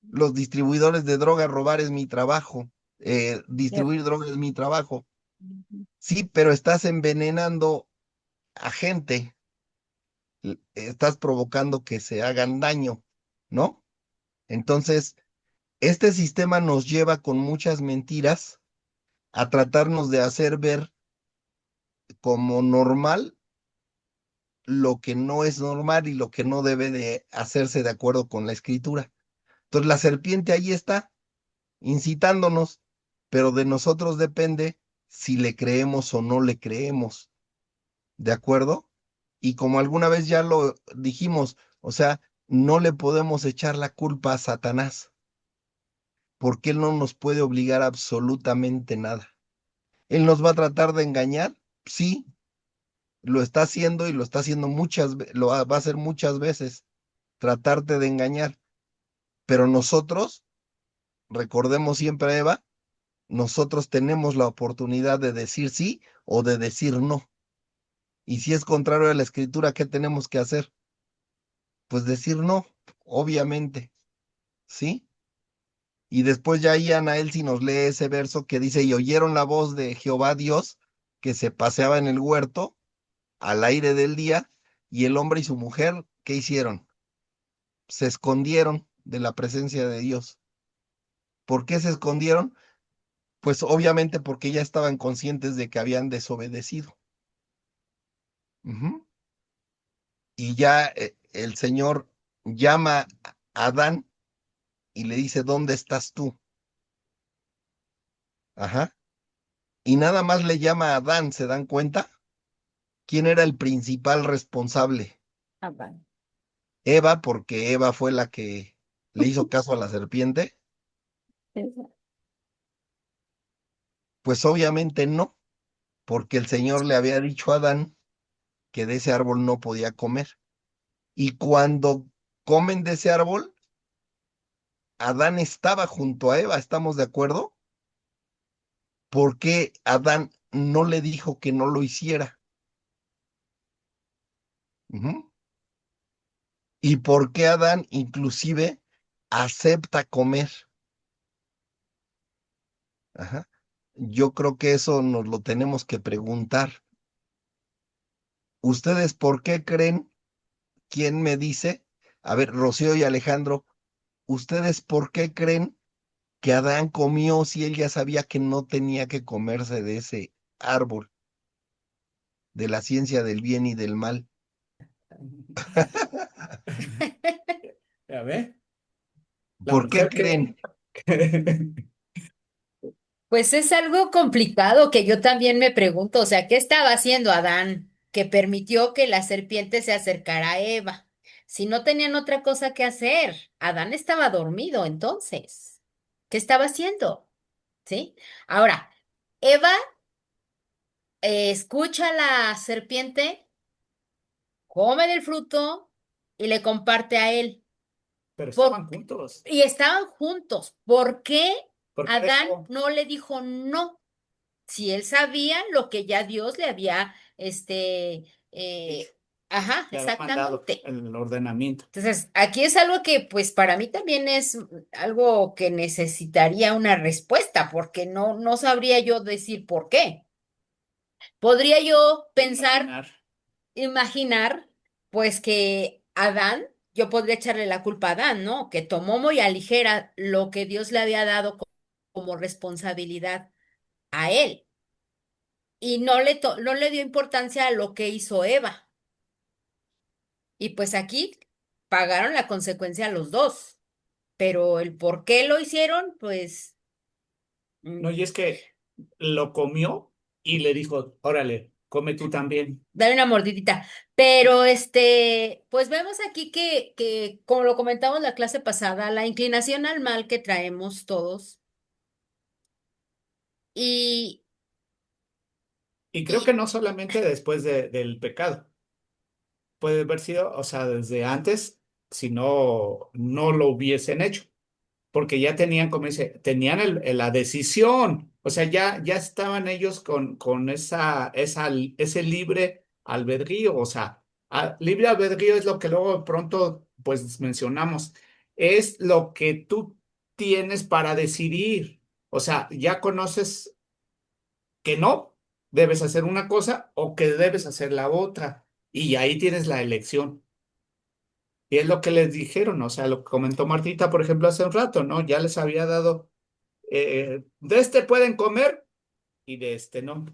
Los distribuidores de droga, robar es mi trabajo. Distribuir Cierto. droga es mi trabajo. Ujú. Sí, pero estás envenenando a gente, estás provocando que se hagan daño, ¿no? Entonces, este sistema nos lleva con muchas mentiras a tratarnos de hacer ver como normal lo que no es normal y lo que no debe de hacerse de acuerdo con la escritura. Entonces la serpiente ahí está, incitándonos, pero de nosotros depende si le creemos o no le creemos, ¿de acuerdo? Y como alguna vez ya lo dijimos, o sea, no le podemos echar la culpa a Satanás, porque él no nos puede obligar a absolutamente nada. Él nos va a tratar de engañar, sí, lo está haciendo y lo está haciendo lo va a hacer muchas veces, tratarte de engañar. Pero nosotros, recordemos siempre, Eva, nosotros tenemos la oportunidad de decir sí o de decir no. Y si es contrario a la escritura, ¿qué tenemos que hacer? Pues decir no, obviamente, ¿sí? Y después ya ahí Anael si nos lee ese verso que dice, y oyeron la voz de Jehová Dios que se paseaba en el huerto al aire del día, y el hombre y su mujer, ¿qué hicieron? Se escondieron de la presencia de Dios. ¿Por qué se escondieron? Pues obviamente porque ya estaban conscientes de que habían desobedecido. Ujú. Y ya el Señor llama a Adán y le dice, ¿dónde estás tú? Ajá. Y nada más le llama a Adán, ¿se dan cuenta? ¿Quién era el principal responsable? Ah, vale. Eva, porque Eva fue la que le hizo caso a la serpiente. Esa- Pues obviamente no, porque el Señor le había dicho a Adán que de ese árbol no podía comer. Y cuando comen de ese árbol, Adán estaba junto a Eva, ¿estamos de acuerdo? ¿Por qué Adán no le dijo que no lo hiciera? Ujú. ¿Y por qué Adán inclusive acepta comer? Ajá. Yo creo que eso nos lo tenemos que preguntar. ¿Ustedes por qué creen? ¿Quién me dice? A ver, Rocío y Alejandro, ¿ustedes por qué creen que Adán comió si él ya sabía que no tenía que comerse de ese árbol, de la ciencia del bien y del mal? A ver, la ¿Por qué mujer que... creen? Pues es algo complicado que yo también me pregunto, o sea, ¿qué estaba haciendo Adán que permitió que la serpiente se acercara a Eva? Si no tenían otra cosa que hacer, Adán estaba dormido entonces. ¿Qué estaba haciendo? ¿Sí? Ahora, Eva escucha a la serpiente, come del fruto y le comparte a él. Pero Por- estaban juntos. y estaban juntos. ¿Por qué Porque Adán eso, no le dijo no? Si él sabía lo que ya Dios le había, dicho, ajá, le había mandado exactamente. el ordenamiento. Entonces, aquí es algo que, pues, para mí también es algo que necesitaría una respuesta, porque no sabría yo decir por qué. Podría yo pensar, Imaginar. imaginar, pues, que Adán, yo podría echarle la culpa a Adán, ¿no? Que tomó muy a ligera lo que Dios le había dado como responsabilidad a él. y no le dio importancia a lo que hizo Eva. Y pues aquí pagaron la consecuencia los dos, pero el por qué lo hicieron, pues No, y es que lo comió y le dijo, órale, come tú también. dale una mordidita. Pero pues vemos aquí que, como lo comentamos la clase pasada, la inclinación al mal que traemos todos y, Y creo y que no solamente después del pecado, puede haber sido, o sea, desde antes, si no lo hubiesen hecho, porque ya tenían, como dice, tenían la decisión, o sea, ya estaban ellos con ese libre albedrío, o sea, libre albedrío es lo que luego de pronto, pues mencionamos, es lo que tú tienes para decidir, o sea, ya conoces que no debes hacer una cosa o que debes hacer la otra, y ahí tienes la elección. Y es lo que les dijeron, o sea, lo que comentó Martita, por ejemplo, hace un rato, ¿no? Ya les había dado, de este pueden comer y de este no.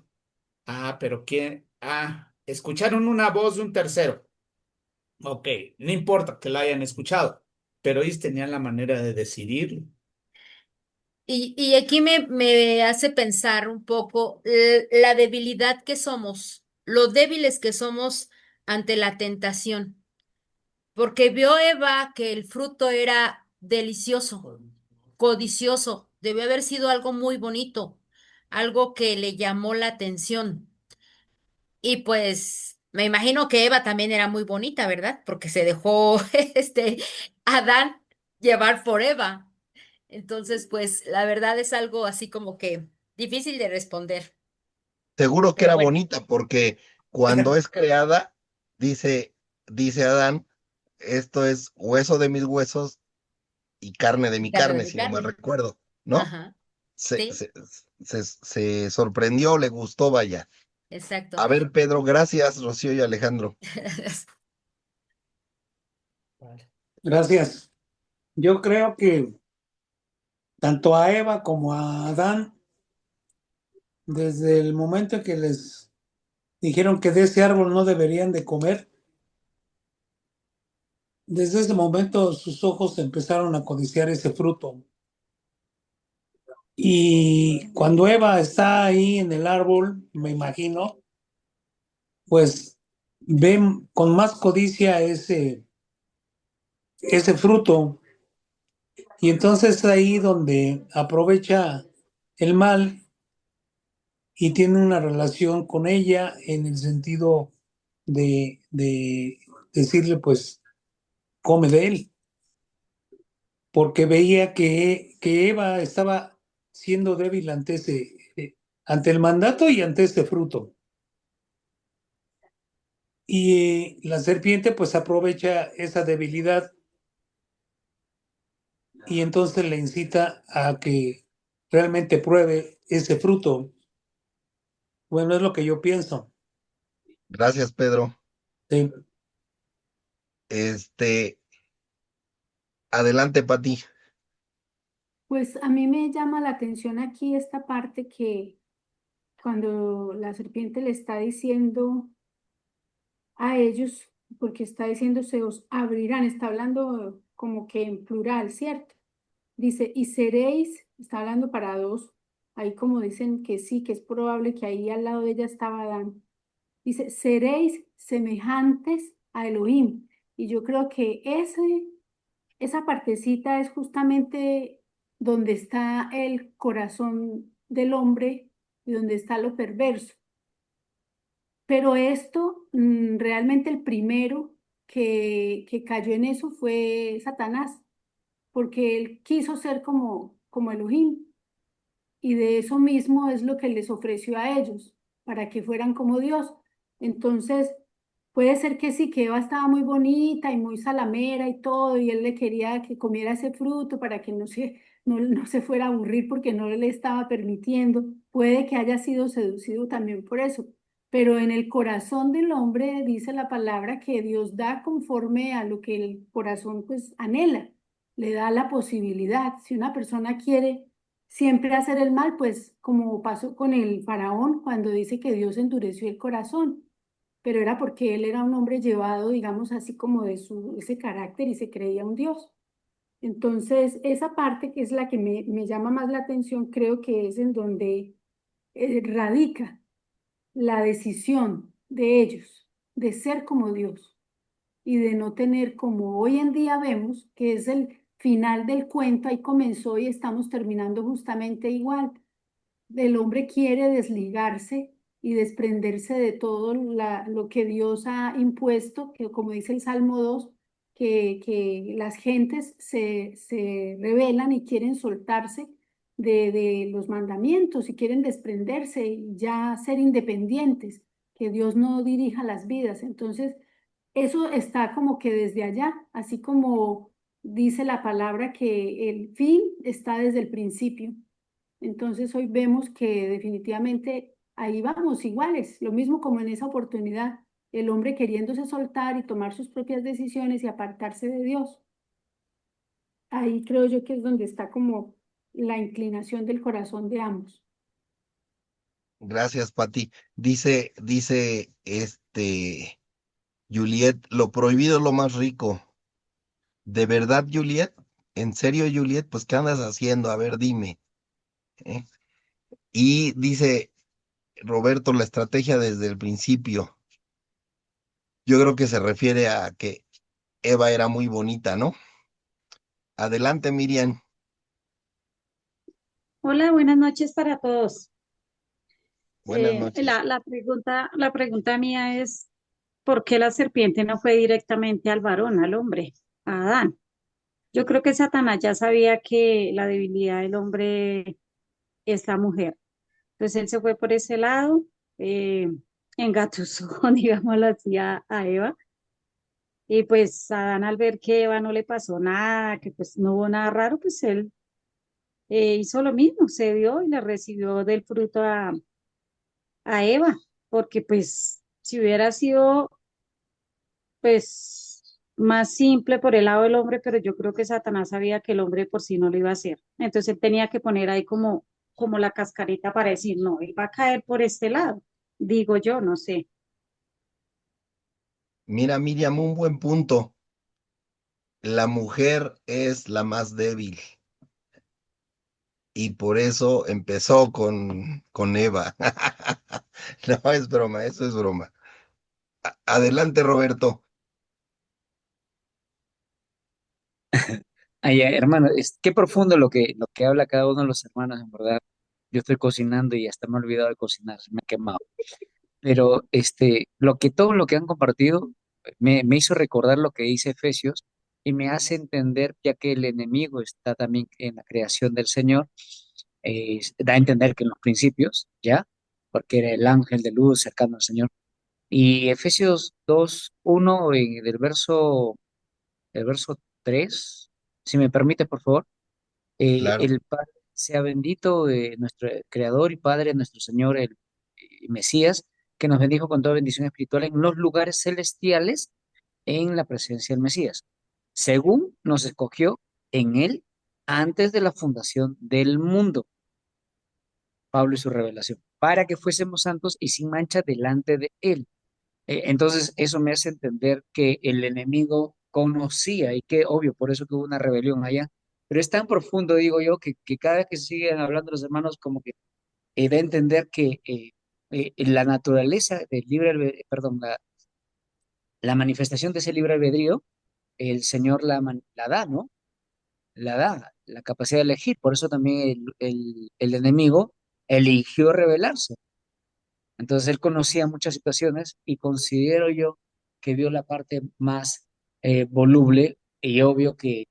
Ah, pero ¿quién? Ah, escucharon una voz de un tercero. Ok, no importa que la hayan escuchado, pero ellos tenían la manera de decidir. y aquí me hace pensar un poco la debilidad que somos, lo débiles que somos ante la tentación. Porque vio Eva que el fruto era delicioso, codicioso, debió haber sido algo muy bonito, algo que le llamó la atención. Y pues me imagino que Eva también era muy bonita, ¿verdad? Porque se dejó Adán llevar por Eva. Entonces, pues la verdad es algo así como que difícil de responder. Seguro que Pero era bueno, bonita porque cuando es creada, dice, dice Adán, esto es hueso de mis huesos y carne de mi carne de carne, mi si no me carne. recuerdo, ¿no? Ajá, Se, sí, se, se sorprendió, le gustó, vaya. exacto. A ver, Pedro, gracias, Rocío y Alejandro. Vale. Gracias. Yo creo que tanto a Eva como a Adán, desde el momento en que les dijeron que de ese árbol no deberían de comer, desde ese momento sus ojos empezaron a codiciar ese fruto. Y cuando Eva está ahí en el árbol, me imagino, pues ven con más codicia ese fruto. Y entonces es ahí donde aprovecha el mal y tiene una relación con ella en el sentido de decirle, pues, come de él, porque veía que Eva estaba siendo débil ante el mandato y ante ese fruto. Y la serpiente pues aprovecha esa debilidad y entonces le incita a que realmente pruebe ese fruto. Bueno, es lo que yo pienso. Gracias, Pedro. Sí. Este, adelante, Pati. Pues a mí me llama la atención aquí esta parte que cuando la serpiente le está diciendo a ellos, porque está diciendo se os abrirán, está hablando como que en plural, ¿cierto? Dice, y seréis, está hablando para dos, ahí como dicen que sí, que es probable que ahí al lado de ella estaba Adán. Dice, seréis semejantes a Elohim. Y yo creo que esa partecita es justamente donde está el corazón del hombre y donde está lo perverso. Pero esto, realmente el primero que cayó en eso fue Satanás, porque él quiso ser como Elohim. Y de eso mismo es lo que les ofreció a ellos, para que fueran como Dios. Entonces, puede ser que sí, que Eva estaba muy bonita y muy salamera y todo, y él le quería que comiera ese fruto para que no se fuera a aburrir porque no le estaba permitiendo. Puede que haya sido seducido también por eso. Pero en el corazón del hombre dice la palabra que Dios da conforme a lo que el corazón pues anhela, le da la posibilidad. Si una persona quiere siempre hacer el mal, pues como pasó con el faraón cuando dice que Dios endureció el corazón, pero era porque él era un hombre llevado, digamos, así como de ese carácter y se creía un Dios. Entonces, esa parte que es la que me llama más la atención, creo que es en donde radica la decisión de ellos de ser como Dios y de no tener como hoy en día vemos, que es el final del cuento, ahí comenzó y estamos terminando justamente igual. El hombre quiere desligarse y desprenderse de todo lo que Dios ha impuesto, que como dice el Salmo 2 que las gentes se rebelan y quieren soltarse de los mandamientos y quieren desprenderse y ya ser independientes, que Dios no dirija las vidas. Entonces, eso está como que desde allá, así como dice la palabra que el fin está desde el principio. Entonces hoy vemos que definitivamente ahí vamos iguales, lo mismo como en esa oportunidad, el hombre queriéndose soltar y tomar sus propias decisiones y apartarse de Dios. Ahí creo yo que es donde está como la inclinación del corazón de ambos. Gracias, Pati. Dice, Juliet, lo prohibido es lo más rico. ¿De verdad, Juliet? ¿En serio, Juliet? Pues, ¿qué andas haciendo? A ver, dime. ¿Eh? Y dice Roberto, la estrategia desde el principio. Yo creo que se refiere a que Eva era muy bonita, ¿no? Adelante, Miriam. Hola, buenas noches para todos. Buenas noches. La pregunta mía es, ¿por qué la serpiente no fue directamente al varón, al hombre, a Adán? Yo creo que Satanás ya sabía que la debilidad del hombre es la mujer. Entonces él se fue por ese lado, eh, engatusó, digámoslo así, a Eva. Y pues Adán al ver que Eva no le pasó nada, que pues no hubo nada raro, pues él hizo lo mismo, se dio y le recibió del fruto a Eva, porque pues si hubiera sido pues más simple por el lado del hombre, pero yo creo que Satanás sabía que el hombre por sí no lo iba a hacer. Entonces él tenía que poner ahí como la cascarita para decir, no, él va a caer por este lado, digo yo, no sé. Mira, Miriam, un buen punto. La mujer es la más débil y por eso empezó con Eva. No, es broma, eso es broma. Adelante, Roberto. Ay, hermano, qué profundo lo que habla cada uno de los hermanos, en verdad. Yo estoy cocinando y hasta me he olvidado de cocinar, se me ha quemado. Pero todo lo que han compartido me hizo recordar lo que dice Efesios y me hace entender, ya que el enemigo está también en la creación del Señor, da a entender que en los principios, ¿ya? Porque era el ángel de luz cercano al Señor. Y Efesios 2:1 el verso 3 si me permite, por favor, Claro. el Padre sea bendito, nuestro Creador y Padre, nuestro Señor, el Mesías, que nos bendijo con toda bendición espiritual en los lugares celestiales en la presencia del Mesías, según nos escogió en él antes de la fundación del mundo, Pablo y su revelación, para que fuésemos santos y sin mancha delante de él. Entonces, eso me hace entender que el enemigo conocía y que, obvio, por eso que hubo una rebelión allá, pero es tan profundo, digo yo, que cada vez que siguen hablando los hermanos, como que da a entender que la naturaleza del perdón, la manifestación de ese libre albedrío, el Señor la da, ¿no? La da, la capacidad de elegir. Por eso también el enemigo eligió rebelarse. Entonces él conocía muchas situaciones y considero yo que vio la parte más voluble y obvio que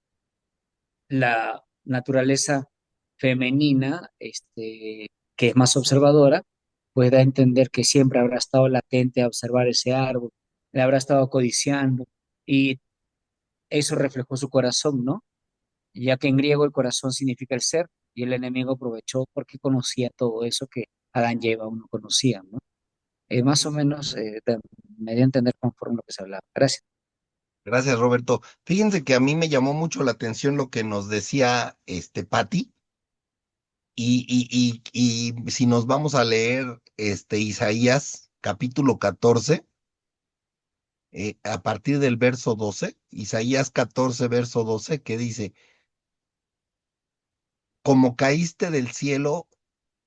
la naturaleza femenina, que es más observadora, pues da a entender que siempre habrá estado latente a observar ese árbol, le habrá estado codiciando y eso reflejó su corazón, ¿no? Ya que en griego el corazón significa el ser y el enemigo aprovechó porque conocía todo eso que Adán y Eva aún no conocían, ¿no? Más o menos me dio a entender conforme lo que se hablaba. Gracias. Gracias, Roberto. Fíjense que a mí me llamó mucho la atención lo que nos decía Patti, Y si nos vamos a leer Isaías capítulo 14, a partir del verso 12, Isaías 14, verso 12, que dice, como caíste del cielo,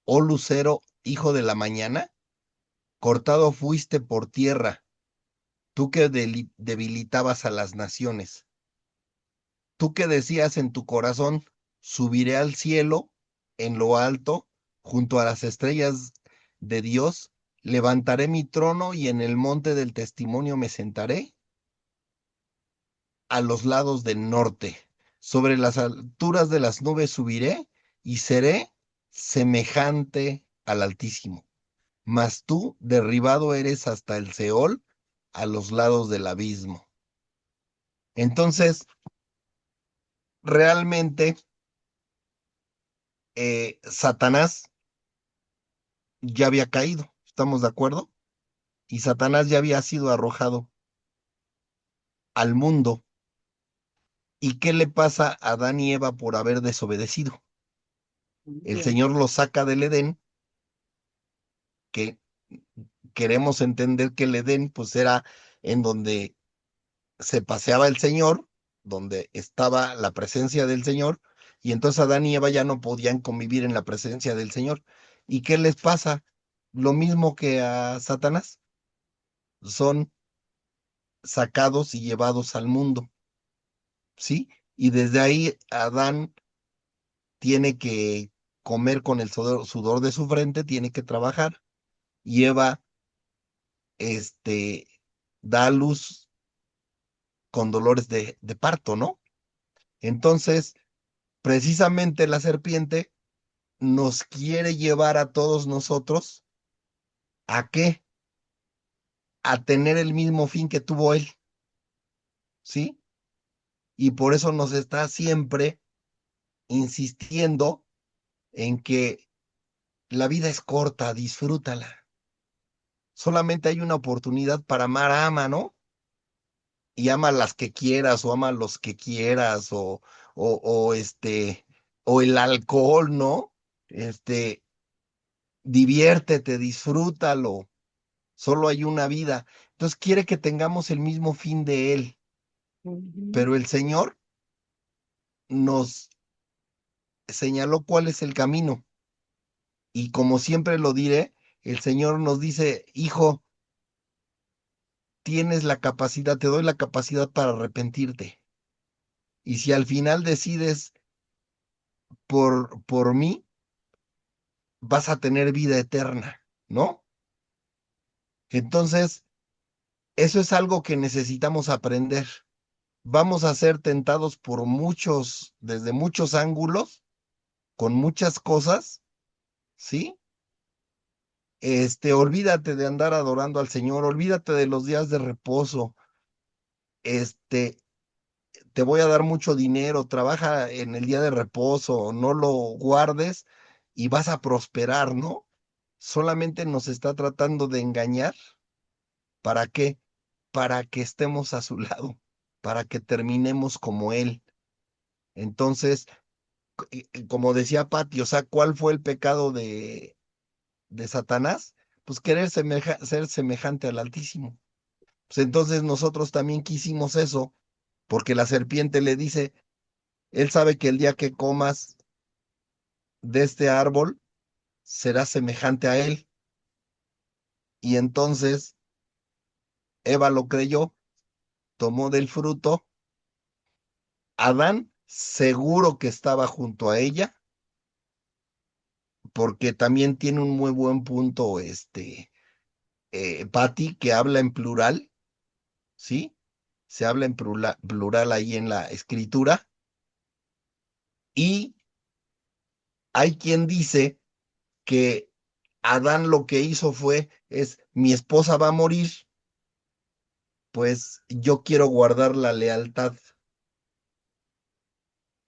oh lucero, hijo de la mañana, cortado fuiste por tierra, tú que debilitabas a las naciones, tú que decías en tu corazón, subiré al cielo, en lo alto, junto a las estrellas de Dios, levantaré mi trono y en el monte del testimonio me sentaré a los lados del norte. Sobre las alturas de las nubes subiré y seré semejante al Altísimo. Mas tú derribado eres hasta el Seol, a los lados del abismo. Entonces, realmente, Satanás ya había caído, ¿estamos de acuerdo? Y Satanás ya había sido arrojado al mundo. ¿Y qué le pasa a Adán y Eva por haber desobedecido? El Bien. Señor los saca del Edén, que queremos entender que el Edén pues era en donde se paseaba el Señor, donde estaba la presencia del Señor, y entonces Adán y Eva ya no podían convivir en la presencia del Señor. ¿Y qué les pasa? Lo mismo que a Satanás, son sacados y llevados al mundo, ¿sí? Y desde ahí Adán tiene que comer con el sudor de su frente, tiene que trabajar, y Eva, este, da a luz con dolores de parto, ¿no? Entonces, precisamente la serpiente nos quiere llevar a todos nosotros ¿a qué? A tener el mismo fin que tuvo él, ¿sí? Y por eso nos está siempre insistiendo en que la vida es corta, disfrútala. Solamente hay una oportunidad para amar, ama, ¿no? Y ama las que quieras, o ama los que quieras, o el alcohol, ¿no? Este, diviértete, disfrútalo. Solo hay una vida. Entonces quiere que tengamos el mismo fin de Él, Ujú. pero el Señor nos señaló cuál es el camino. Y como siempre lo diré, el Señor nos dice, hijo, tienes la capacidad, te doy la capacidad para arrepentirte. Y si al final decides por mí, vas a tener vida eterna, ¿no? Entonces, eso es algo que necesitamos aprender. Vamos a ser tentados por muchos, desde muchos ángulos, con muchas cosas, ¿sí? Olvídate de andar adorando al Señor, olvídate de los días de reposo, este, te voy a dar mucho dinero, trabaja en el día de reposo, no lo guardes y vas a prosperar, ¿no? Solamente nos está tratando de engañar. ¿Para qué? Para que estemos a su lado, para que terminemos como Él. Entonces, como decía Pati, o sea, ¿cuál fue el pecado de Satanás? Pues querer ser semejante al Altísimo. Pues entonces nosotros también quisimos eso, porque la serpiente le dice, él sabe que el día que comas de este árbol, serás semejante a él. Y entonces Eva lo creyó, tomó del fruto, Adán seguro que estaba junto a ella, porque también tiene un muy buen punto, Patti, que habla en plural, ¿sí? Se habla en plural ahí en la escritura, y hay quien dice que Adán lo que hizo es, mi esposa va a morir, pues yo quiero guardar la lealtad,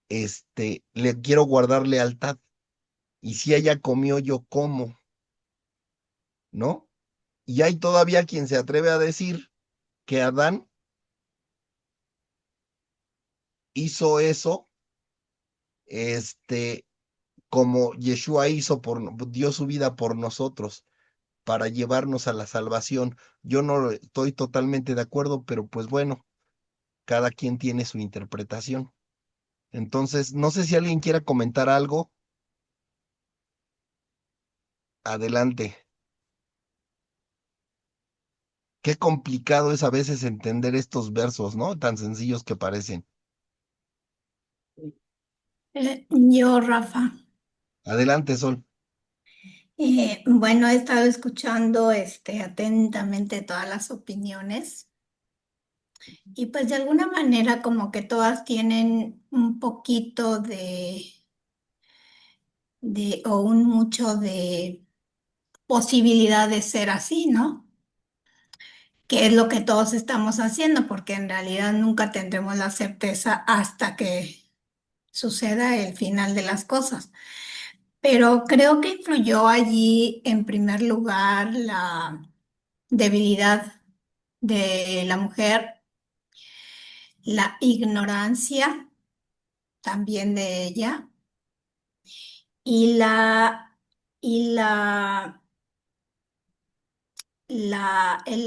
le quiero guardar lealtad, y si ella comió, yo como, ¿no? Y hay todavía quien se atreve a decir que Adán hizo eso, este, como Yeshua dio su vida por nosotros para llevarnos a la salvación. Yo no estoy totalmente de acuerdo, pero pues bueno, cada quien tiene su interpretación. Entonces, no sé si alguien quiera comentar algo. Adelante. Qué complicado es a veces entender estos versos, ¿no? Tan sencillos que parecen. Yo, Rafa, Adelante, Sol. bueno, he estado escuchando atentamente todas las opiniones y pues de alguna manera como que todas tienen un poquito o un mucho de posibilidad de ser así, ¿no? Que es lo que todos estamos haciendo, porque en realidad nunca tendremos la certeza hasta que suceda el final de las cosas. Pero creo que influyó allí en primer lugar la debilidad de la mujer, la ignorancia también de ella y el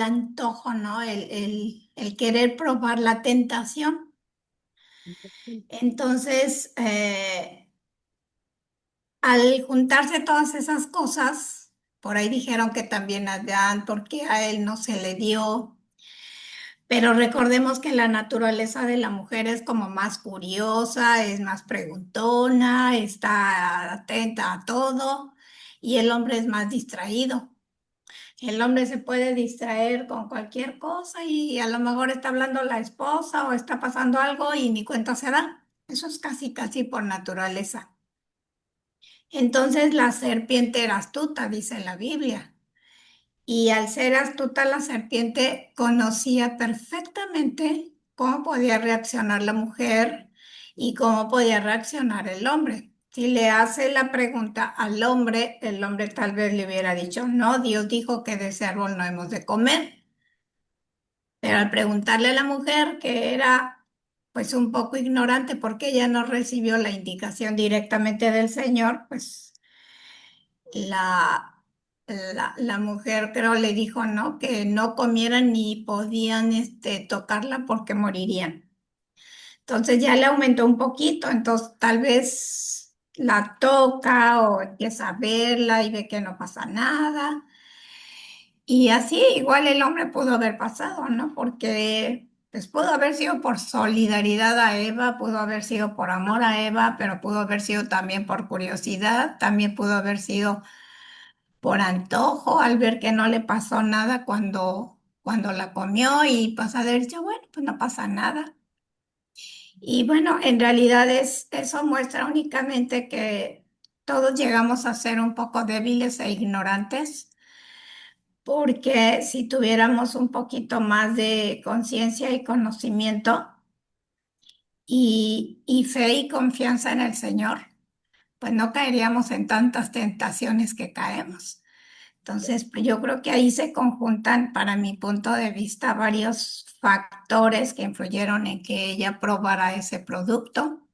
antojo, ¿no? El querer probar la tentación. Entonces, al juntarse todas esas cosas, por ahí dijeron que también a Adán, porque a él no se le dio. Pero recordemos que la naturaleza de la mujer es como más curiosa, es más preguntona, está atenta a todo y el hombre es más distraído. El hombre se puede distraer con cualquier cosa y a lo mejor está hablando la esposa o está pasando algo y ni cuenta se da. Eso es casi, casi por naturaleza. Entonces la serpiente era astuta, dice la Biblia. Y al ser astuta, la serpiente conocía perfectamente cómo podía reaccionar la mujer y cómo podía reaccionar el hombre. Si le hace la pregunta al hombre, el hombre tal vez le hubiera dicho, no, Dios dijo que de ese árbol no hemos de comer. Pero al preguntarle a la mujer, que era pues un poco ignorante porque ella no recibió la indicación directamente del Señor, pues la, la mujer creo le dijo, ¿no? Que no comieran ni podían tocarla porque morirían. Entonces ya le aumentó un poquito, entonces tal vez la toca o empieza a verla y ve que no pasa nada. Y así igual el hombre pudo haber pasado, ¿no? Porque pues pudo haber sido por solidaridad a Eva, pudo haber sido por amor a Eva, pero pudo haber sido también por curiosidad, también pudo haber sido por antojo al ver que no le pasó nada cuando la comió y pues haber dicho, bueno, pues no pasa nada. Y bueno, en realidad eso muestra únicamente que todos llegamos a ser un poco débiles e ignorantes, porque si tuviéramos un poquito más de conciencia y conocimiento y fe y confianza en el Señor, pues no caeríamos en tantas tentaciones que caemos. Entonces, pues yo creo que ahí se conjuntan, para mi punto de vista, varios factores que influyeron en que ella probara ese producto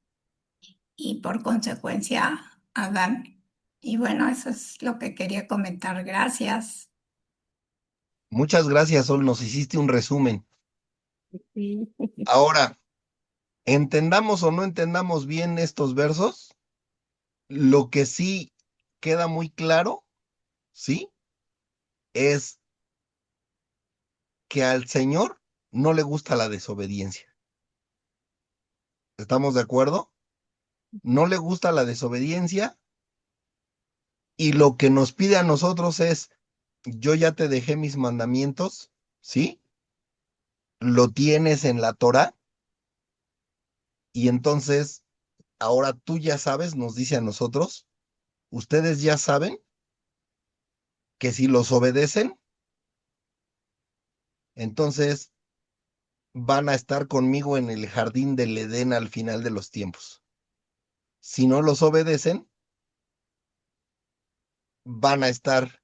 y por consecuencia Adán. Y bueno, eso es lo que quería comentar. Gracias. Muchas gracias, Sol. Nos hiciste un resumen. Sí. Ahora, entendamos o no entendamos bien estos versos, lo que sí queda muy claro, ¿sí? Es que al Señor no le gusta la desobediencia. ¿Estamos de acuerdo? No le gusta la desobediencia y lo que nos pide a nosotros es, yo ya te dejé mis mandamientos, ¿sí? Lo tienes en la Torá y entonces ahora tú ya sabes, nos dice a nosotros, ustedes ya saben que si los obedecen, entonces van a estar conmigo en el jardín del Edén al final de los tiempos. Si no los obedecen, van a estar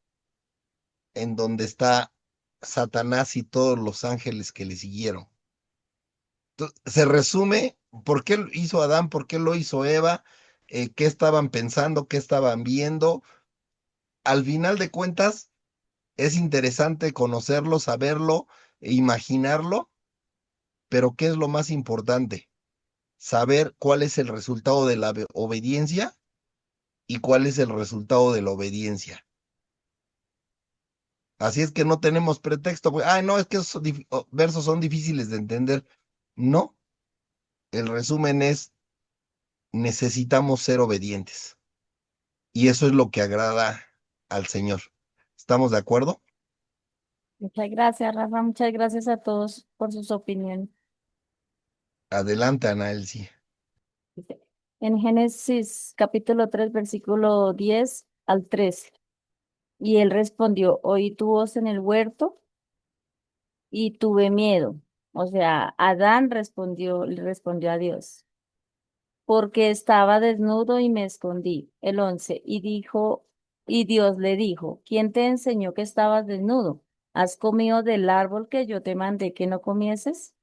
en donde está Satanás y todos los ángeles que le siguieron. Se resume por qué hizo Adán, por qué lo hizo Eva, qué estaban pensando, qué estaban viendo. Al final de cuentas, es interesante conocerlo, saberlo, e imaginarlo, pero ¿qué es lo más importante? Saber cuál es el resultado de la obediencia y cuál es el resultado de la obediencia. Así es que no tenemos pretexto, pues, ay, no, es que esos versos son difíciles de entender. No, el resumen es, necesitamos ser obedientes. Y eso es lo que agrada al Señor. ¿Estamos de acuerdo? Muchas gracias, Rafa. Muchas gracias a todos por sus opiniones. Adelante, Ana Elsie. Dice, en Génesis capítulo 3 versículo 10 al 13. Y él respondió, oí tu voz en el huerto y tuve miedo. O sea, Adán respondió, le respondió a Dios, porque estaba desnudo y me escondí. El 11. Y dijo, y Dios le dijo, ¿quién te enseñó que estabas desnudo? ¿Has comido del árbol que yo te mandé que no comieses?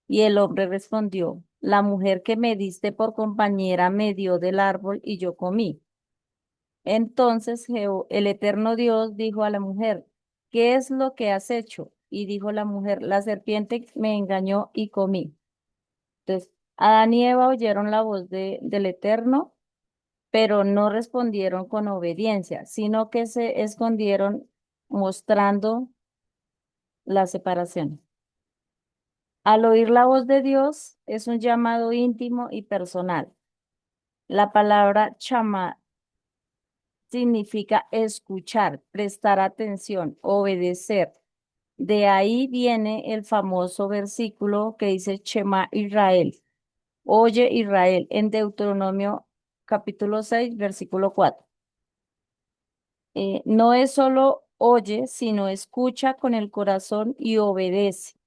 Y el hombre respondió, la mujer que me diste por compañera me dio del árbol y yo comí. Entonces el eterno Dios dijo a la mujer, ¿qué es lo que has hecho? Y dijo la mujer, la serpiente me engañó y comí. Entonces, Adán y Eva oyeron la voz del eterno, pero no respondieron con obediencia, sino que se escondieron mostrando la separación. Al oír la voz de Dios es un llamado íntimo y personal. La palabra chama significa escuchar, prestar atención, obedecer. De ahí viene el famoso versículo que dice Shema Israel. Oye Israel en Deuteronomio capítulo 6, versículo 4. No es solo oye, sino escucha con el corazón y obedece.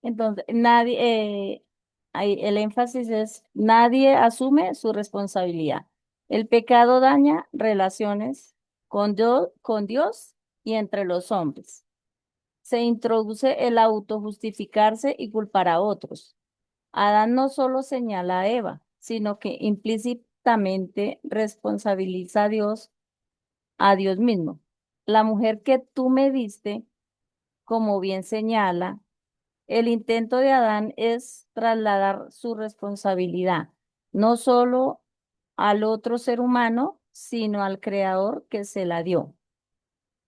Entonces, ahí el énfasis es, nadie asume su responsabilidad. El pecado daña relaciones con Dios y entre los hombres. Se introduce el autojustificarse y culpar a otros. Adán no solo señala a Eva, sino que implícitamente responsabiliza a Dios mismo. La mujer que tú me diste, como bien señala, el intento de Adán es trasladar su responsabilidad, no solo al otro ser humano, sino al creador que se la dio.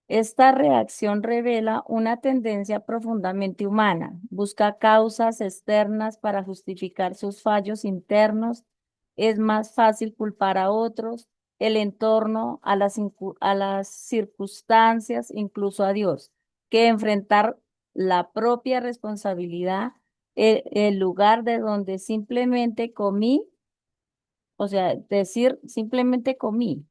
Esta reacción revela una tendencia profundamente humana. Busca causas externas para justificar sus fallos internos. Es más fácil culpar a otros, el entorno, a las circunstancias, incluso a Dios, que enfrentar la propia responsabilidad, el lugar de donde simplemente comí, o sea, decir simplemente comí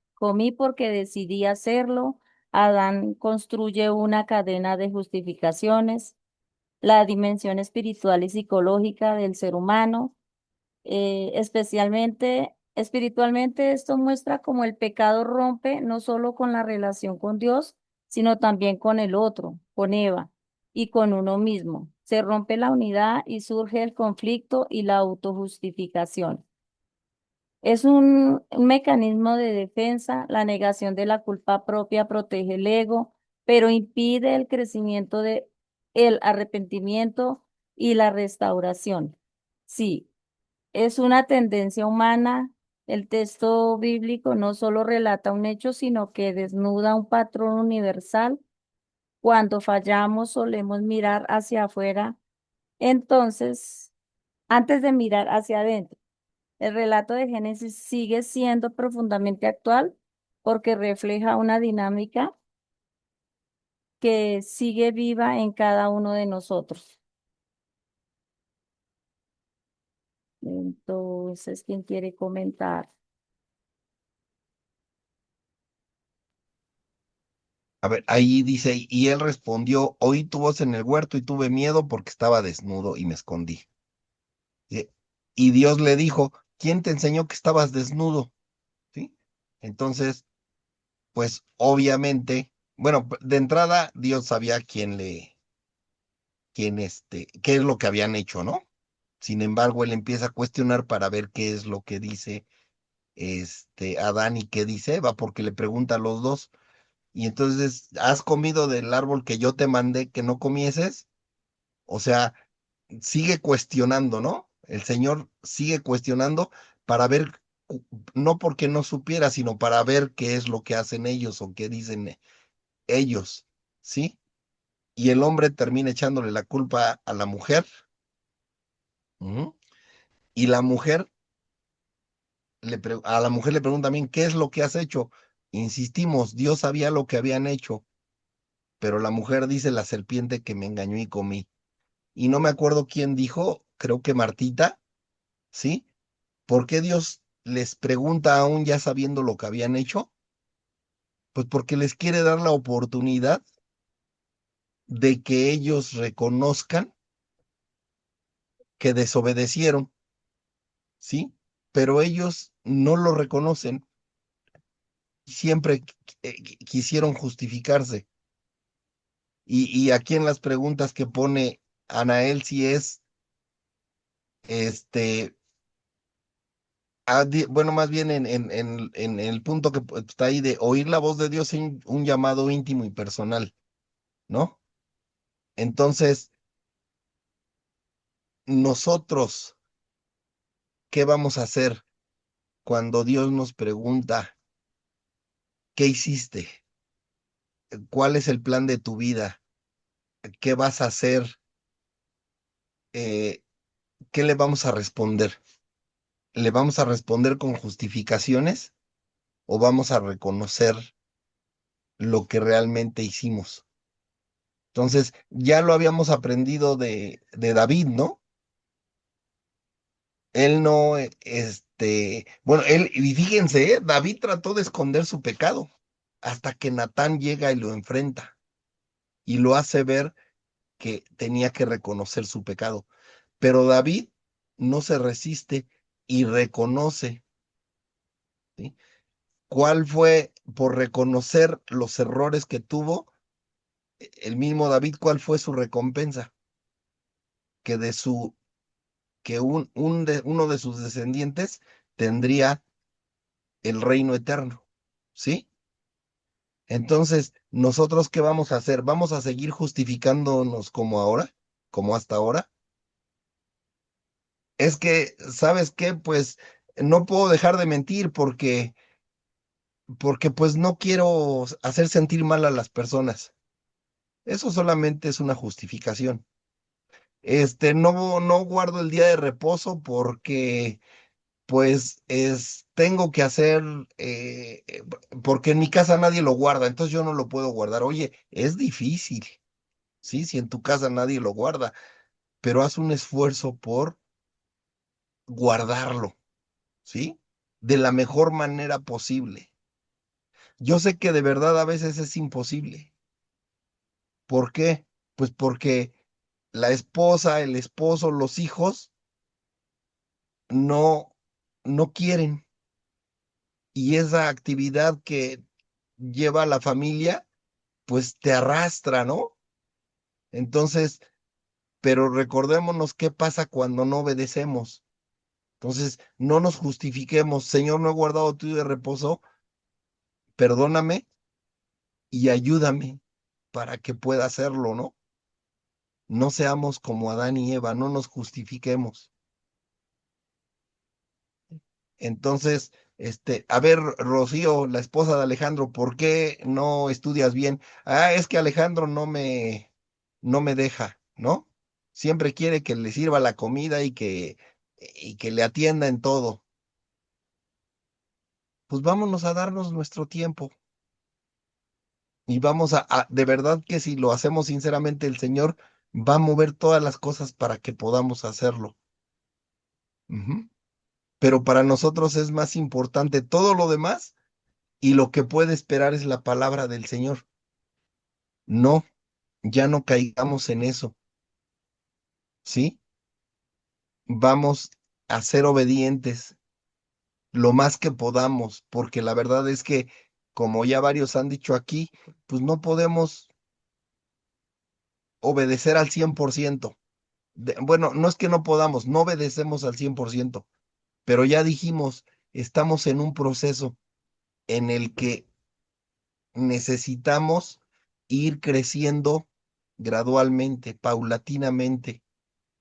porque decidí hacerlo. Adán construye una cadena de justificaciones, la dimensión espiritual y psicológica del ser humano, espiritualmente esto muestra cómo el pecado rompe no solo con la relación con Dios, sino también con el otro, con Eva y con uno mismo. Se rompe la unidad y surge el conflicto y la autojustificación. Es un mecanismo de defensa, la negación de la culpa propia protege el ego, pero impide el crecimiento de el arrepentimiento y la restauración. Sí, es una tendencia humana. El texto bíblico no solo relata un hecho, sino que desnuda un patrón universal. Cuando fallamos solemos mirar hacia afuera, entonces, antes de mirar hacia adentro. El relato de Génesis sigue siendo profundamente actual porque refleja una dinámica que sigue viva en cada uno de nosotros. Entonces, ¿quién quiere comentar? A ver, ahí dice, y él respondió, oí tu voz en el huerto y tuve miedo porque estaba desnudo y me escondí. Dice, y Dios le dijo, ¿quién te enseñó que estabas desnudo? ¿Sí? Entonces, pues obviamente, bueno, de entrada Dios sabía qué es lo que habían hecho, ¿no? Sin embargo, él empieza a cuestionar para ver qué es lo que dice Adán y qué dice Eva, porque le pregunta a los dos. Y entonces, ¿has comido del árbol que yo te mandé que no comieses? O sea, sigue cuestionando, ¿no? El Señor sigue cuestionando para ver, no porque no supiera, sino para ver qué es lo que hacen ellos o qué dicen ellos, ¿sí? Y el hombre termina echándole la culpa a la mujer. Ujú. Y la mujer a la mujer le pregunta también, ¿qué es lo que has hecho? Insistimos, Dios sabía lo que habían hecho, pero la mujer dice, la serpiente que me engañó y comí. Y no me acuerdo quién dijo, creo que Martita, ¿sí? ¿Por qué Dios les pregunta aún ya sabiendo lo que habían hecho? Pues porque les quiere dar la oportunidad de que ellos reconozcan que desobedecieron, ¿sí? Pero ellos no lo reconocen, siempre quisieron justificarse. Y aquí en las preguntas que pone Anael, si es, este, bueno, más bien en el punto que está ahí de oír la voz de Dios en un llamado íntimo y personal, ¿no? Entonces, nosotros, ¿qué vamos a hacer cuando Dios nos pregunta, ¿qué hiciste? ¿Cuál es el plan de tu vida? ¿Qué vas a hacer? Eh, ¿Qué le vamos a responder? ¿Le vamos a responder con justificaciones o vamos a reconocer lo que realmente hicimos? Entonces, ya lo habíamos aprendido de David, ¿no? Él no, bueno, y fíjense, David trató de esconder su pecado hasta que Natán llega y lo enfrenta y lo hace ver que tenía que reconocer su pecado. Pero David no se resiste y reconoce, ¿sí? ¿Cuál fue, por reconocer los errores que tuvo, el mismo David, cuál fue su recompensa? Que de su que uno de sus descendientes tendría el reino eterno, ¿sí? Entonces, ¿nosotros qué vamos a hacer? ¿Vamos a seguir justificándonos como ahora, como hasta ahora? Es que, ¿sabes qué? Pues no puedo dejar de mentir porque pues no quiero hacer sentir mal a las personas. Eso solamente es una justificación. No guardo el día de reposo porque pues tengo que hacer, porque en mi casa nadie lo guarda, entonces yo no lo puedo guardar. Oye, es difícil, ¿sí? Si en tu casa nadie lo guarda, pero haz un esfuerzo por guardarlo, ¿sí? De la mejor manera posible. Yo sé que de verdad a veces es imposible. ¿Por qué? Pues porque la esposa, el esposo, los hijos no, no quieren. Y esa actividad que lleva a la familia, pues te arrastra, ¿no? Entonces, pero recordémonos qué pasa cuando no obedecemos. Entonces, no nos justifiquemos, Señor, no he guardado tu día de reposo, perdóname y ayúdame para que pueda hacerlo, ¿no? No seamos como Adán y Eva, no nos justifiquemos. Entonces, a ver, Rocío, la esposa de Alejandro, ¿por qué no estudias bien? Ah, es que Alejandro no me deja, ¿no? Siempre quiere que le sirva la comida y que le atienda en todo. Pues vámonos a darnos nuestro tiempo y vamos de verdad que si lo hacemos sinceramente, el Señor va a mover todas las cosas para que podamos hacerlo. Ujú. Pero para nosotros es más importante todo lo demás y lo que puede esperar es la palabra del Señor. No, ya no caigamos en eso, ¿sí? Vamos a ser obedientes lo más que podamos, porque la verdad es que, como ya varios han dicho aquí, pues no podemos obedecer al 100%, bueno, no es que no podamos, no obedecemos al 100%, pero ya dijimos, estamos en un proceso en el que necesitamos ir creciendo gradualmente, paulatinamente,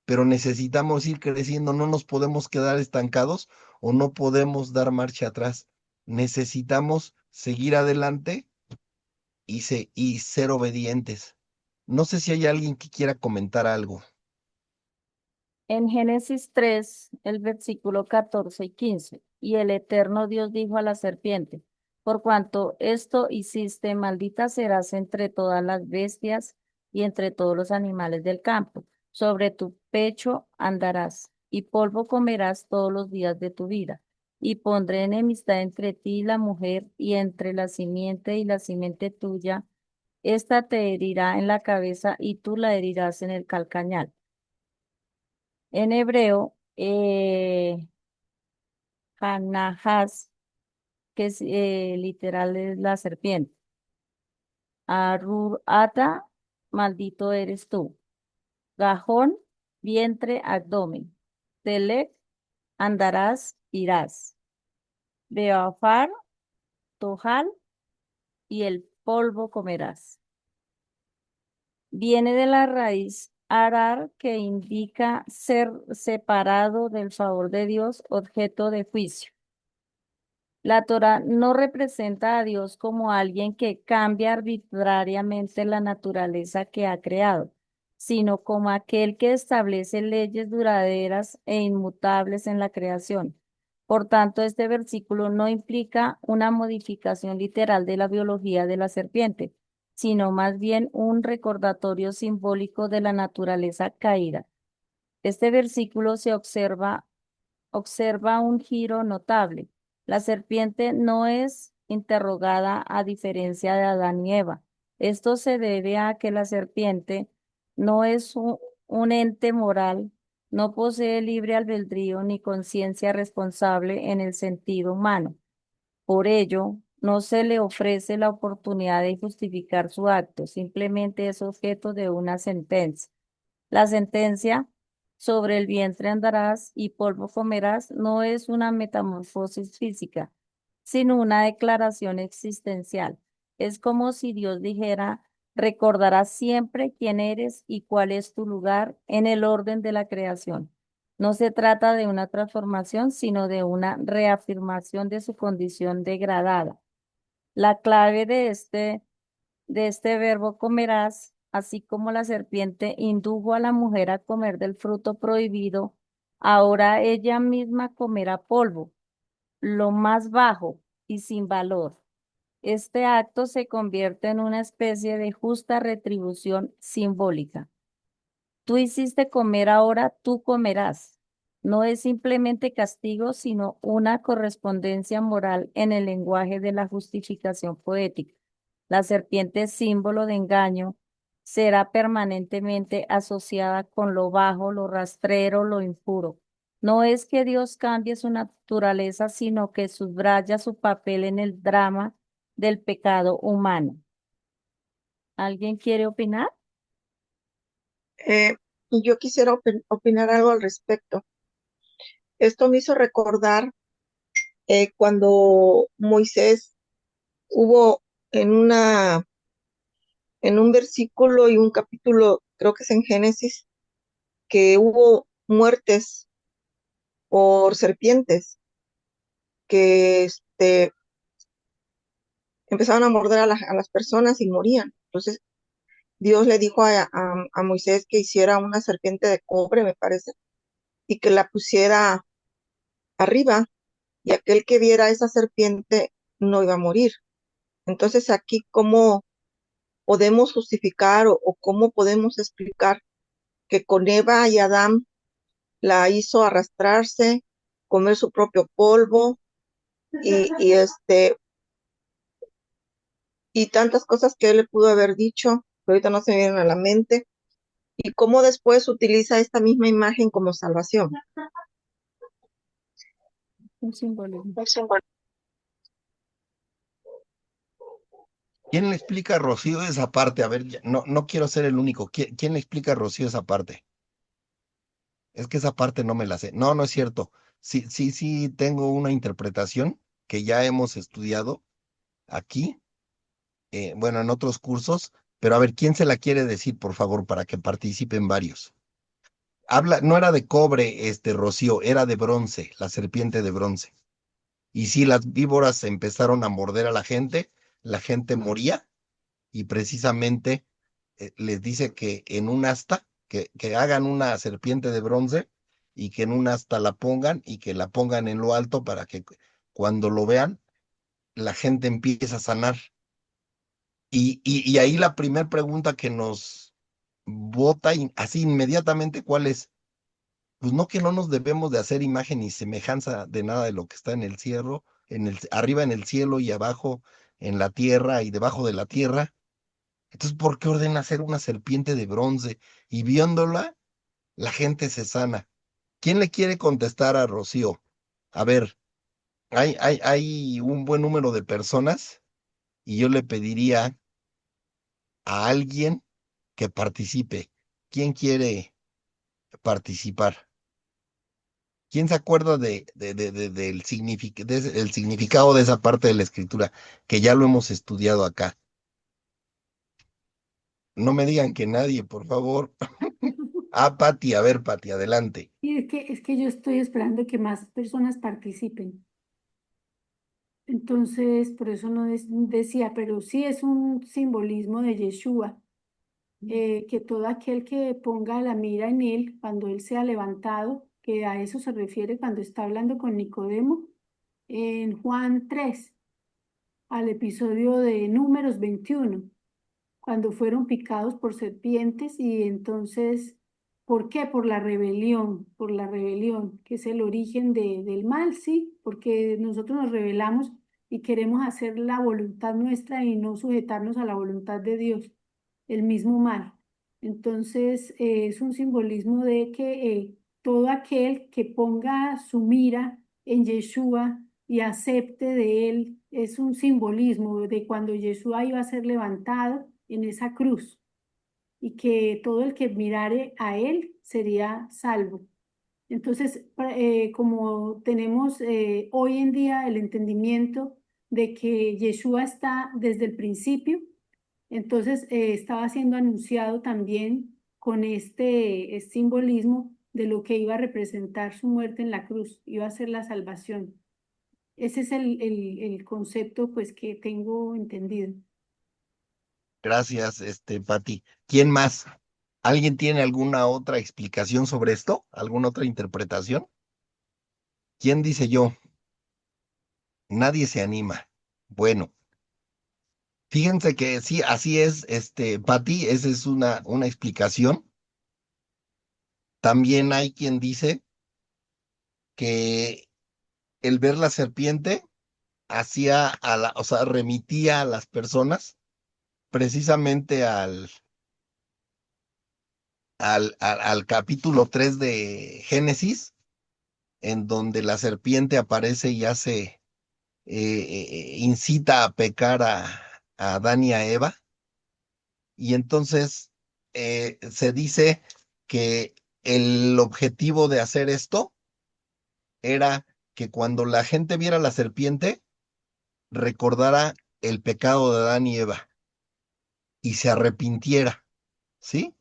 pero necesitamos ir creciendo, no nos podemos quedar estancados o no podemos dar marcha atrás. Necesitamos seguir adelante y ser obedientes. No sé si hay alguien que quiera comentar algo. En Génesis 3, el versículo 14 y 15, y el eterno Dios dijo a la serpiente, por cuanto esto hiciste, maldita serás entre todas las bestias y entre todos los animales del campo. Sobre tu pecho andarás, y polvo comerás todos los días de tu vida. Y pondré enemistad entre ti y la mujer, y entre la simiente y la simiente tuya. Esta te herirá en la cabeza, y tú la herirás en el calcañal. En hebreo, Hanahas, que es literal es la serpiente. Arur ata, maldito eres tú. Gajón, vientre, abdomen. Telec, andarás, irás. Beafar, tojal, y el polvo comerás. Viene de la raíz arar, que indica ser separado del favor de Dios, objeto de juicio. La Torá no representa a Dios como alguien que cambia arbitrariamente la naturaleza que ha creado, sino como aquel que establece leyes duraderas e inmutables en la creación. Por tanto, este versículo no implica una modificación literal de la biología de la serpiente, sino más bien un recordatorio simbólico de la naturaleza caída. Este versículo observa un giro notable. La serpiente no es interrogada a diferencia de Adán y Eva. Esto se debe a que la serpiente no es un ente moral, no posee libre albedrío ni conciencia responsable en el sentido humano. Por ello, no se le ofrece la oportunidad de justificar su acto, simplemente es objeto de una sentencia. La sentencia sobre el vientre andarás y polvo comerás no es una metamorfosis física, sino una declaración existencial. Es como si Dios dijera, recordarás siempre quién eres y cuál es tu lugar en el orden de la creación. No se trata de una transformación, sino de una reafirmación de su condición degradada. La clave de este verbo comerás, así como la serpiente indujo a la mujer a comer del fruto prohibido, ahora ella misma comerá polvo, lo más bajo y sin valor. Este acto se convierte en una especie de justa retribución simbólica. Tú hiciste comer, ahora tú comerás. No es simplemente castigo, sino una correspondencia moral en el lenguaje de la justificación poética. La serpiente, símbolo de engaño, será permanentemente asociada con lo bajo, lo rastrero, lo impuro. No es que Dios cambie su naturaleza, sino que subraya su papel en el drama del pecado humano. ¿Alguien quiere opinar? Yo quisiera opinar algo al respecto. Esto me hizo recordar cuando Moisés hubo en un versículo y un capítulo, creo que es en Génesis, que hubo muertes por serpientes que empezaban a morder a las personas y morían. Entonces Dios le dijo a Moisés que hiciera una serpiente de cobre, me parece, y que la pusiera arriba, y aquel que viera esa serpiente no iba a morir. Entonces aquí, ¿cómo podemos justificar o cómo podemos explicar que con Eva y Adán la hizo arrastrarse, comer su propio polvo y tantas cosas que él le pudo haber dicho, que ahorita no se me vienen a la mente, y cómo después utiliza esta misma imagen como salvación? Un simbolismo. ¿Quién le explica a Rocío esa parte? A ver, no quiero ser el único. ¿Quién le explica a Rocío esa parte? Es que esa parte no me la sé. No, no es cierto. Sí, sí, sí, tengo una interpretación que ya hemos estudiado aquí, bueno, en otros cursos, pero a ver, ¿quién se la quiere decir, por favor, para que participen varios? Habla, no era de cobre, Rocío, era de bronce, la serpiente de bronce. Y si las víboras empezaron a morder a la gente moría y precisamente les dice que en un asta, que hagan una serpiente de bronce y que en un asta la pongan y que la pongan en lo alto para que cuando lo vean, la gente empiece a sanar. Y ahí la primera pregunta que nos bota así inmediatamente, ¿cuál es? Pues no que no nos debemos de hacer imagen y semejanza de nada de lo que está en el cielo, arriba en el cielo y abajo en la tierra y debajo de la tierra. Entonces, ¿por qué ordena hacer una serpiente de bronce? Y viéndola, la gente se sana. ¿Quién le quiere contestar a Rocío? A ver, hay un buen número de personas y yo le pediría a alguien que participe. ¿Quién quiere participar? ¿Quién se acuerda el significado de esa parte de la escritura? Que ya lo hemos estudiado acá. No me digan que nadie, por favor. Ah, Pati, a ver, Pati, adelante. Y es que yo estoy esperando que más personas participen. Entonces, por eso no decía, pero sí es un simbolismo de Yeshua, que todo aquel que ponga la mira en él, cuando él sea levantado, que a eso se refiere cuando está hablando con Nicodemo, en Juan 3 al episodio de Números 21 cuando fueron picados por serpientes y entonces, ¿por qué? Por la rebelión, que es el origen del mal, ¿sí? Porque nosotros nos rebelamos y queremos hacer la voluntad nuestra y no sujetarnos a la voluntad de Dios, el mismo mal. Entonces, es un simbolismo de que todo aquel que ponga su mira en Yeshua y acepte de él, es un simbolismo de cuando Yeshua iba a ser levantado en esa cruz y que todo el que mirare a él sería salvo. Entonces, como tenemos hoy en día el entendimiento de que Yeshua está desde el principio, entonces estaba siendo anunciado también con este simbolismo de lo que iba a representar su muerte en la cruz, iba a ser la salvación. Ese es el concepto pues que tengo entendido. Gracias, Pati. ¿Quién más? ¿Alguien tiene alguna otra explicación sobre esto? ¿Alguna otra interpretación? ¿Quién dice yo? Nadie se anima. Bueno, fíjense que sí, así es, Pati, esa es una explicación. También hay quien dice que el ver la serpiente hacía o sea, remitía a las personas precisamente al capítulo 3 de Génesis, en donde la serpiente aparece y incita a pecar a Adán y a Eva. Y entonces se dice que el objetivo de hacer esto era que cuando la gente viera la serpiente, recordara el pecado de Adán y Eva y se arrepintiera, ¿sí?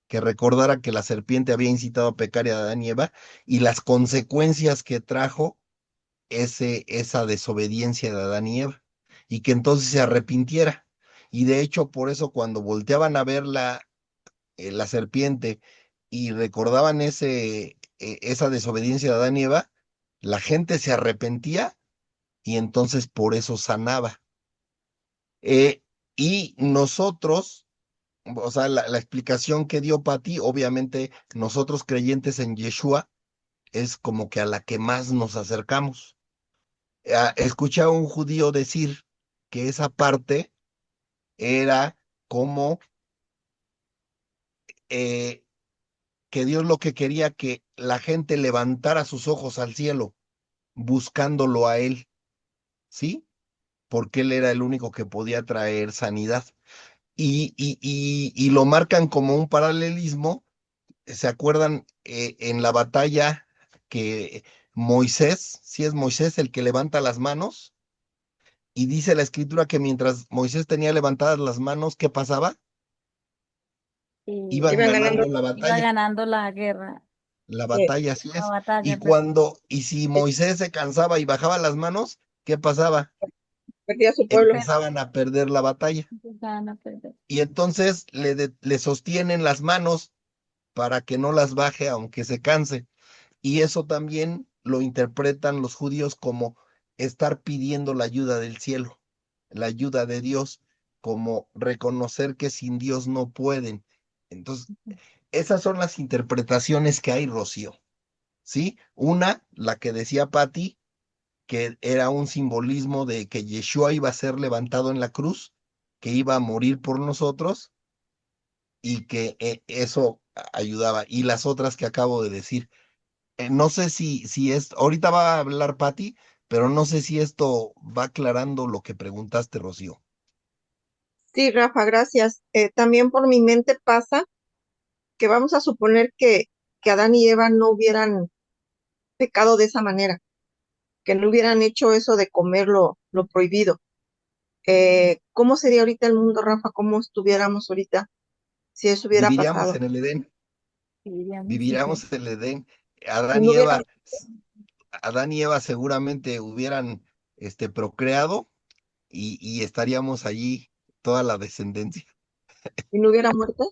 Que recordara que la serpiente había incitado a pecar a Adán y Eva y las consecuencias que trajo esa desobediencia de Adán y Eva, y que entonces se arrepintiera. Y de hecho, por eso cuando volteaban a ver la serpiente y recordaban esa desobediencia de Adán y Eva, la gente se arrepentía y entonces por eso sanaba. Eh, y nosotros, o sea, la explicación que dio Pati, obviamente nosotros creyentes en Yeshua, es como que a la que más nos acercamos. Escuché a un judío decir que esa parte era como eh, que Dios lo que quería que la gente levantara sus ojos al cielo, buscándolo a Él, ¿sí? Porque Él era el único que podía traer sanidad. Y lo marcan como un paralelismo ¿Se acuerdan en la batalla que Moisés, si es Moisés el que levanta las manos? Y dice la escritura que mientras Moisés tenía levantadas las manos, ¿qué pasaba? Iban Iban ganando. ganando la Iba batalla. ganando la guerra, La eh, batalla, así la es. batalla, Y si Moisés se cansaba y bajaba las manos, ¿qué pasaba? perdía su pueblo. Empezaban a perder la batalla. empezaban a perder. Y entonces le sostienen las manos para que no las baje aunque se canse. Y eso también lo interpretan los judíos como estar pidiendo la ayuda del cielo, la ayuda de Dios, como reconocer que sin Dios no pueden. Entonces, esas son las interpretaciones que hay, Rocío. ¿Sí? Una, la que decía Patti, que era un simbolismo de que Yeshua iba a ser levantado en la cruz, que iba a morir por nosotros y que eso ayudaba. Y las otras que acabo de decir. No sé si es, ahorita va a hablar Patti, pero no sé si esto va aclarando lo que preguntaste, Rocío. Sí, Rafa, gracias. También por mi mente pasa que vamos a suponer que Adán y Eva no hubieran pecado de esa manera, que no hubieran hecho eso de comer lo prohibido. ¿Cómo sería ahorita el mundo, Rafa? ¿Cómo estuviéramos ahorita si eso hubiera Viviríamos pasado? en el Edén, Diríamos, sí. viviríamos en el Edén. Y Adán no y hubiera, Eva, Adán y Eva seguramente hubieran procreado y estaríamos allí toda la descendencia, y no hubiera muerte.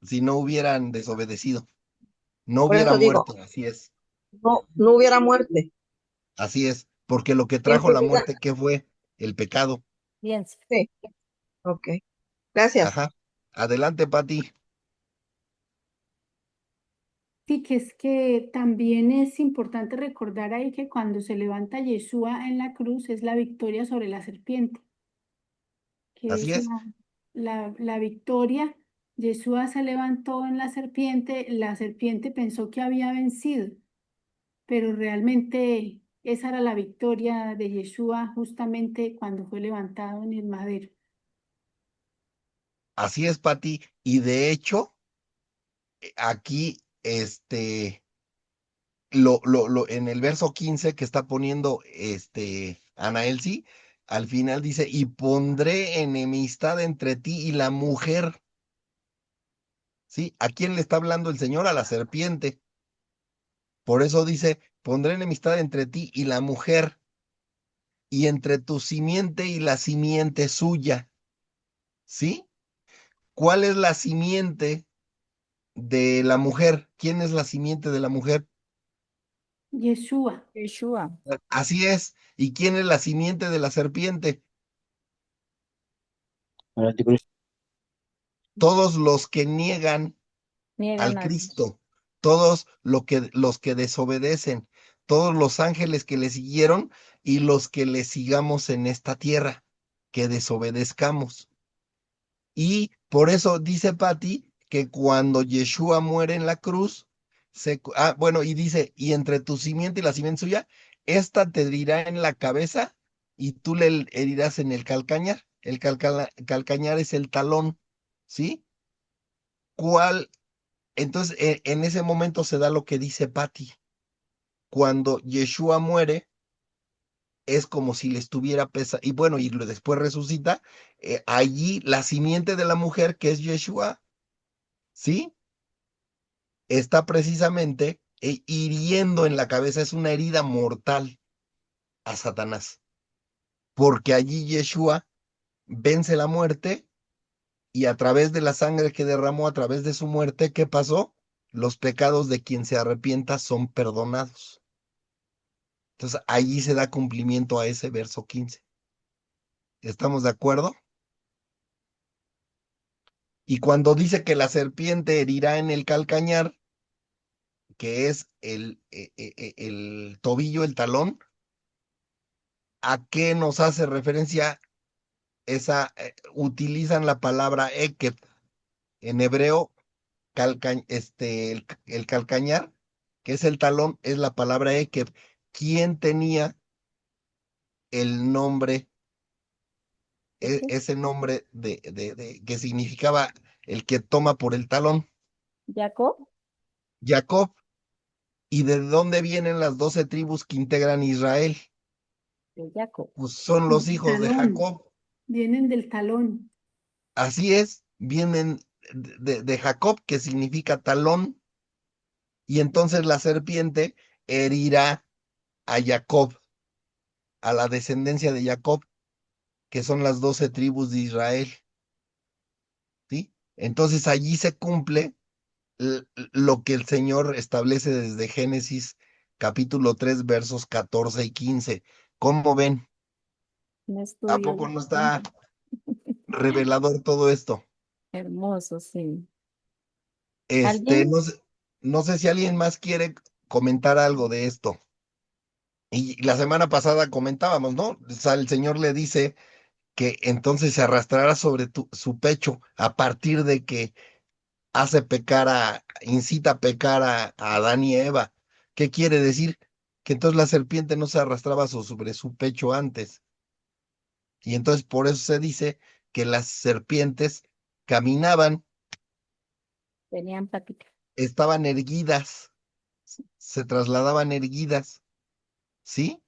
si no hubieran desobedecido, no Por hubiera eso digo, muerte, no hubiera muerte. así es, porque lo que trajo Siempre la hubiera, muerte, ¿qué fue? El pecado. Piensa. sí, ok. Gracias. Ajá. Adelante, Pati. Sí, que es que también es importante recordar ahí que cuando se levanta Yeshua en la cruz es la victoria sobre la serpiente, que Así es es. la victoria. Yeshua se levantó en la serpiente pensó que había vencido, pero realmente esa era la victoria de Yeshua justamente cuando fue levantado en el madero. Así es, Pati. Y de hecho, aquí, en el verso 15 que está poniendo Ana Elsie, al final dice, y pondré enemistad entre ti y la mujer. ¿Sí? ¿A quién le está hablando el Señor? A la serpiente. Por eso dice, pondré enemistad entre ti y la mujer, y entre tu simiente y la simiente suya. ¿Sí? ¿Cuál es la simiente de la mujer? ¿Quién es la simiente de la mujer? Yeshua, Yeshua. Así es. ¿Y quién es la simiente de la serpiente? El anticristo. Todos los que niegan Niegan al a Dios. Cristo, todos los que desobedecen, todos los ángeles que le siguieron y los que le sigamos en esta tierra, que desobedezcamos. Y por eso dice Patti que cuando Yeshua muere en la cruz, bueno, y dice, y entre tu simiente y la simiente suya, esta te herirá en la cabeza y tú le herirás en el calcañar. El calcañar es el talón, ¿sí? ¿Cuál? Entonces, en ese momento se da lo que dice Patti. Cuando Yeshua muere, es como si le estuviera pesa y bueno, y después resucita, allí la simiente de la mujer, que es Yeshua, ¿sí? Está precisamente hiriendo en la cabeza, es una herida mortal a Satanás, porque allí Yeshua vence la muerte y a través de la sangre que derramó, a través de su muerte, ¿qué pasó? Los pecados de quien se arrepienta son perdonados. Entonces allí se da cumplimiento a ese verso 15. ¿Estamos de acuerdo? Y cuando dice que la serpiente herirá en el calcañar, que es el tobillo, el talón, ¿a qué nos hace referencia esa? Utilizan la palabra eked. En hebreo, el calcañar, que es el talón, es la palabra eked. ¿Quién tenía el nombre, ese nombre que significaba el que toma por el talón? Jacob, Jacob. ¿Y de dónde vienen las 12 tribus que integran Israel? de Jacob. Pues son los Del hijos de talón, Jacob. vienen del talón. Así es, vienen de Jacob, que significa talón, y entonces la serpiente herirá a Jacob, a la descendencia de Jacob, que son las 12 tribus de Israel, ¿sí? Entonces allí se cumple lo que el Señor establece desde Génesis capítulo 3 versos 14 y 15. ¿Cómo ven? Un ¿A estudio poco no está revelador todo esto? hermoso, sí. Este, ¿Alguien? no sé si alguien más quiere comentar algo de esto. Y la semana pasada comentábamos, ¿no? O sea, el Señor le dice que entonces se arrastrará sobre su pecho a partir de que incita a pecar a Adán y Eva. ¿Qué quiere decir? Que entonces la serpiente no se arrastraba sobre su pecho antes. Y entonces por eso se dice que las serpientes caminaban, Tenían patita. estaban erguidas, se trasladaban erguidas, ¿sí?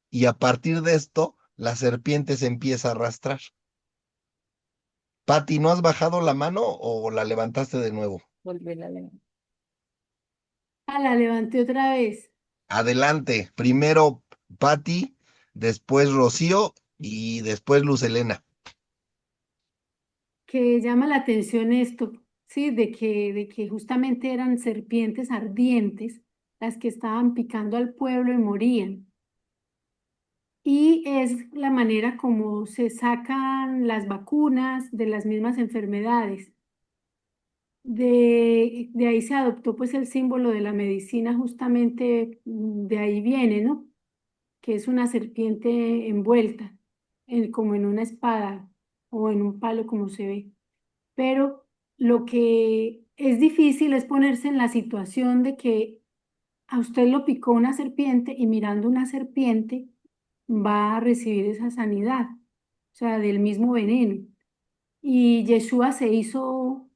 Y a partir de esto, la serpiente se empieza a arrastrar. Pati, ¿no has bajado la mano o la levantaste de nuevo? Volvió la lengua. Ah, la levanté otra vez. Adelante. Primero Pati, después Rocío y después Luz Helena. Que llama la atención esto, sí, de que justamente eran serpientes ardientes las que estaban picando al pueblo y morían. Y es la manera como se sacan las vacunas de las mismas enfermedades. De ahí se adoptó pues el símbolo de la medicina, justamente de ahí viene, ¿no? Que es una serpiente envuelta, como en una espada o en un palo, como se ve. Pero lo que es difícil es ponerse en la situación de que a usted lo picó una serpiente y mirando una serpiente va a recibir esa sanidad, o sea, del mismo veneno. Y Yeshua se hizo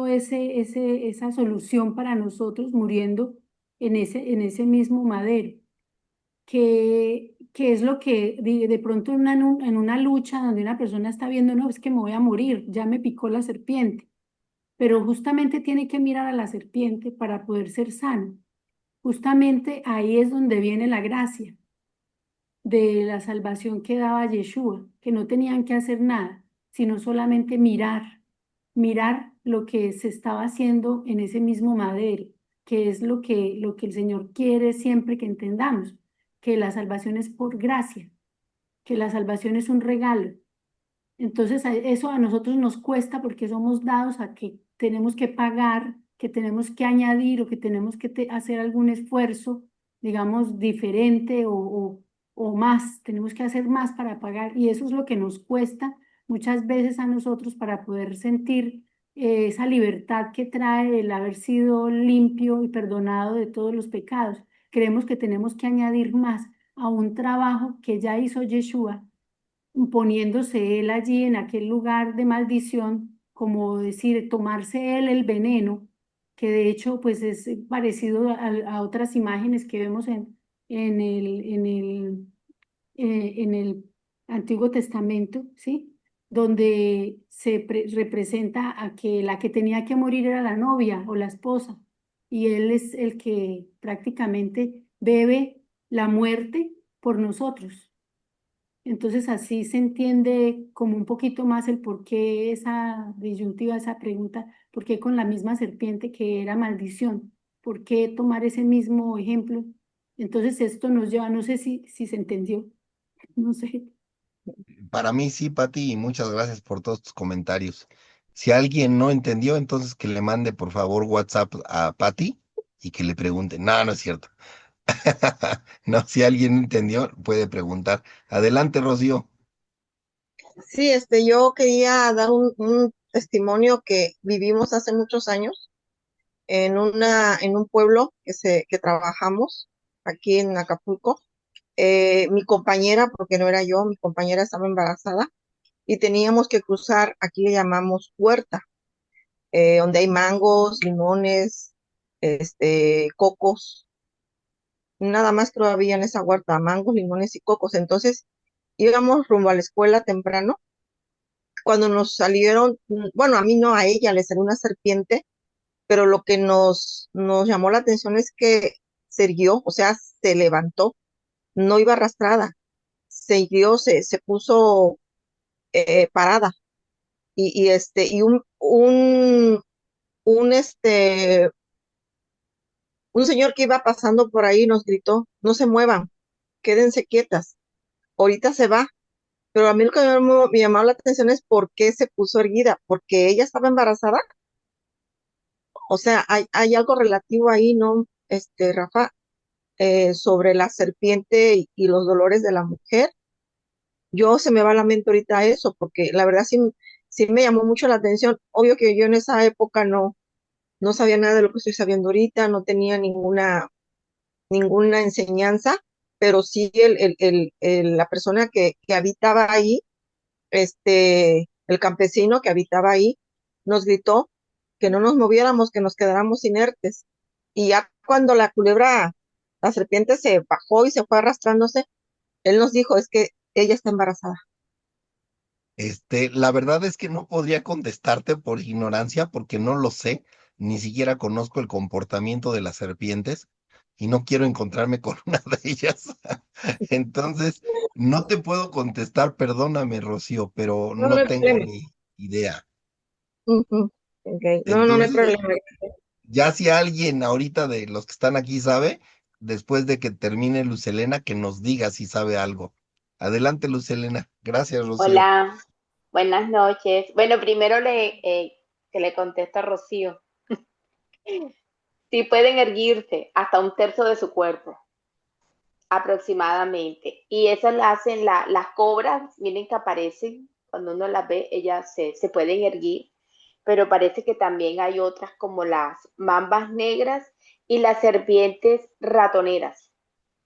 esa solución para nosotros muriendo en ese mismo madero, que es lo que de pronto en una lucha donde una persona está viendo, no, es que me voy a morir, ya me picó la serpiente, pero justamente tiene que mirar a la serpiente para poder ser sano. Justamente ahí es donde viene la gracia de la salvación que daba Yeshua, que no tenían que hacer nada, sino solamente mirar lo que se estaba haciendo en ese mismo madero, que es lo que el Señor quiere siempre que entendamos, que la salvación es por gracia, que la salvación es un regalo. Entonces, eso a nosotros nos cuesta porque somos dados a que tenemos que pagar, que tenemos que añadir o que tenemos que hacer algún esfuerzo, digamos, diferente o más. Tenemos que hacer más para pagar y eso es lo que nos cuesta muchas veces a nosotros para poder sentir esa libertad que trae el haber sido limpio y perdonado de todos los pecados. Creemos que tenemos que añadir más a un trabajo que ya hizo Yeshua poniéndose él allí en aquel lugar de maldición, como decir, tomarse él el veneno, que de hecho pues es parecido a otras imágenes que vemos en el Antiguo Testamento, ¿sí? Donde se representa a que la que tenía que morir era la novia o la esposa, y él es el que prácticamente bebe la muerte por nosotros. Entonces así se entiende como un poquito más el por qué esa disyuntiva, esa pregunta, por qué con la misma serpiente que era maldición, por qué tomar ese mismo ejemplo. Entonces esto nos lleva, no sé si se entendió, no sé. Para mí sí, Pati, y muchas gracias por todos tus comentarios. Si alguien no entendió, entonces que le mande por favor WhatsApp a Pati y que le pregunte. No, no es cierto. No, si alguien entendió, puede preguntar. Adelante, Rocío. Sí, yo quería dar un testimonio que vivimos hace muchos años en un pueblo que trabajamos aquí en Acapulco. Mi compañera, porque no era yo, mi compañera estaba embarazada y teníamos que cruzar, aquí le llamamos huerta, donde hay mangos, limones, cocos. Nada más creo había en esa huerta, mangos, limones y cocos. Entonces íbamos rumbo a la escuela temprano. Cuando nos salieron, bueno, a mí no, a ella le salió una serpiente, pero lo que nos llamó la atención es que se irguió, o sea, se levantó, no iba arrastrada, se irguió, se puso parada. Y un, este, un señor que iba pasando por ahí nos gritó, no se muevan, quédense quietas, ahorita se va. Pero a mí lo que me llamó la atención es por qué se puso erguida, porque ella estaba embarazada. O sea, hay algo relativo ahí, ¿no? Rafa, sobre la serpiente y los dolores de la mujer. Yo se me va a la mente ahorita eso, porque la verdad sí, sí me llamó mucho la atención. Obvio que yo en esa época no sabía nada de lo que estoy sabiendo ahorita, no tenía ninguna enseñanza, pero sí la persona que habitaba ahí, el campesino que habitaba ahí, nos gritó que no nos moviéramos, que nos quedáramos inertes. Y ya cuando la serpiente se bajó y se fue arrastrándose, él nos dijo, es que ella está embarazada. La verdad es que no podría contestarte por ignorancia porque no lo sé, ni siquiera conozco el comportamiento de las serpientes y no quiero encontrarme con una de ellas. Entonces, no te puedo contestar, perdóname, Rocío, pero No, no no hay tengo problema. ni idea. Ujú, ok. No hay Entonces, problema. ya si alguien ahorita de los que están aquí sabe, después de que termine Lucelena, que nos diga si sabe algo. Adelante, Lucelena. Gracias, Rocío. Hola, buenas noches. Bueno, primero que le contesto a Rocío. Sí pueden erguirse hasta un tercio de su cuerpo, aproximadamente. Y esas las hacen las cobras, miren que aparecen, cuando uno las ve, ellas se pueden erguir, pero parece que también hay otras como las mambas negras y las serpientes ratoneras,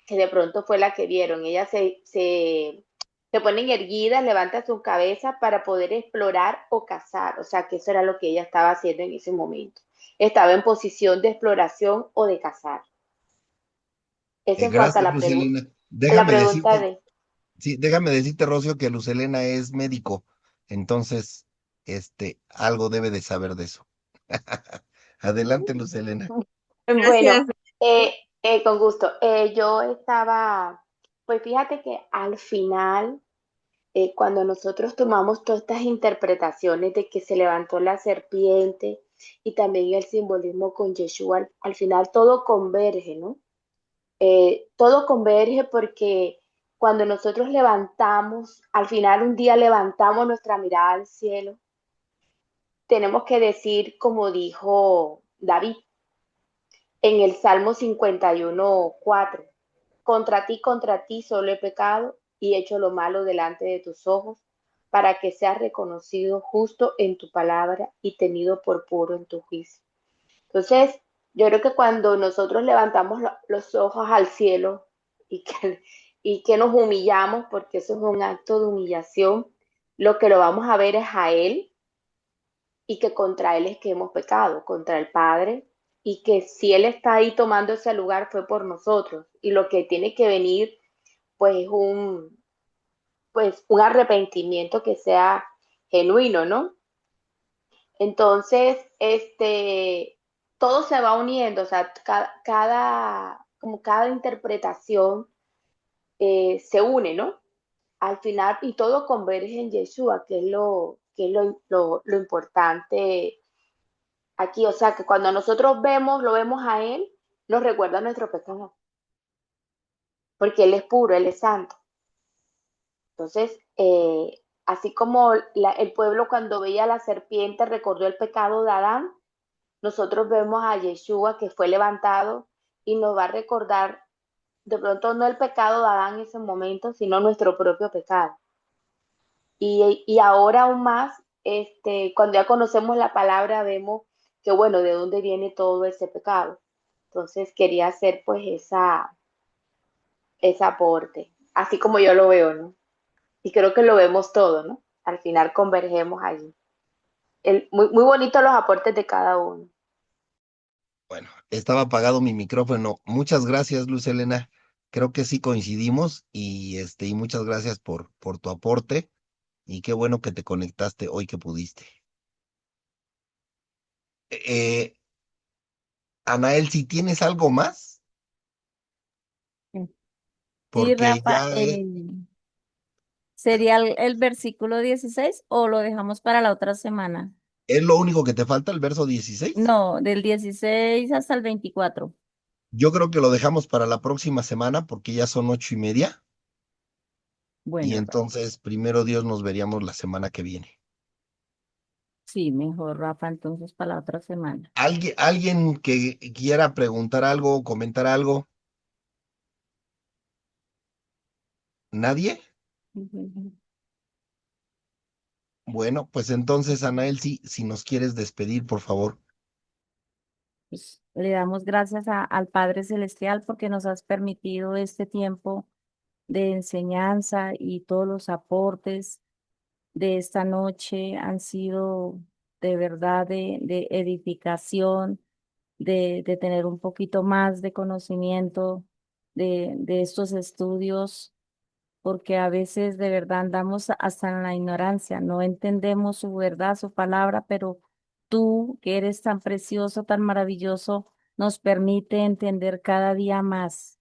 que de pronto fue la que vieron. Ellas se ponen erguidas, levantan su cabeza para poder explorar o cazar. O sea, que eso era lo que ella estaba haciendo en ese momento. Estaba en posición de exploración o de cazar. Eso en cuanto a Gracias, Lucelena. la pregunta de... Sí, déjame decirte, Rocío, que Lucelena es médico, entonces, algo debe de saber de eso. Adelante, Lucelena. Bueno, Gracias. con gusto. Yo estaba, pues fíjate que al final, cuando nosotros tomamos todas estas interpretaciones de que se levantó la serpiente y también el simbolismo con Yeshua, al final todo converge, ¿no? Todo converge porque cuando nosotros levantamos, al final un día levantamos nuestra mirada al cielo, tenemos que decir, como dijo David en el Salmo 51:4, contra ti solo he pecado y hecho lo malo delante de tus ojos, para que seas reconocido justo en tu palabra y tenido por puro en tu juicio. Entonces, yo creo que cuando nosotros levantamos los ojos al cielo y que nos humillamos, porque eso es un acto de humillación, lo que lo vamos a ver es a Él y que contra Él es que hemos pecado, contra el Padre, y que si Él está ahí tomando ese lugar fue por nosotros. Y lo que tiene que venir, pues, un arrepentimiento que sea genuino, ¿no? Entonces, todo se va uniendo, o sea, como cada interpretación se une, ¿no? Al final, y todo converge en Yeshua, que es lo importante aquí. O sea, que cuando nosotros lo vemos a Él, nos recuerda nuestro pecado, porque Él es puro, Él es santo. Entonces, así como el pueblo cuando veía a la serpiente recordó el pecado de Adán, nosotros vemos a Yeshua que fue levantado y nos va a recordar de pronto no el pecado de Adán en ese momento, sino nuestro propio pecado. Y ahora aún más, cuando ya conocemos la palabra, vemos que, bueno, de dónde viene todo ese pecado. Entonces quería hacer pues ese aporte, así como yo lo veo, ¿no? Y creo que lo vemos todo, ¿no? Al final convergemos allí. muy, muy bonito los aportes de cada uno. Bueno, estaba apagado mi micrófono. Muchas gracias, Luz Helena. Creo que sí coincidimos y muchas gracias por tu aporte y qué bueno que te conectaste hoy que pudiste. Eh, Anael, si tienes algo más, Sí, porque Rafa, ya ¿sería el versículo 16 o lo dejamos para la otra semana? es lo único que te falta, el verso 16. No, del 16 hasta el 24. Yo creo que lo dejamos para la próxima semana porque ya son 8:30 y Bueno, Rafa. entonces primero Dios nos veríamos la semana que viene. Sí, mejor, Rafa, entonces para la otra semana. ¿Alguien que quiera preguntar algo o comentar algo? ¿Nadie? Ujú. Bueno, pues entonces, Anael, si nos quieres despedir, por favor. Pues, le damos gracias al Padre Celestial porque nos has permitido este tiempo de enseñanza y todos los aportes de esta noche han sido de verdad de edificación, de tener un poquito más de conocimiento de estos estudios, porque a veces de verdad andamos hasta en la ignorancia, no entendemos su verdad, su palabra, pero tú, que eres tan precioso, tan maravilloso, nos permite entender cada día más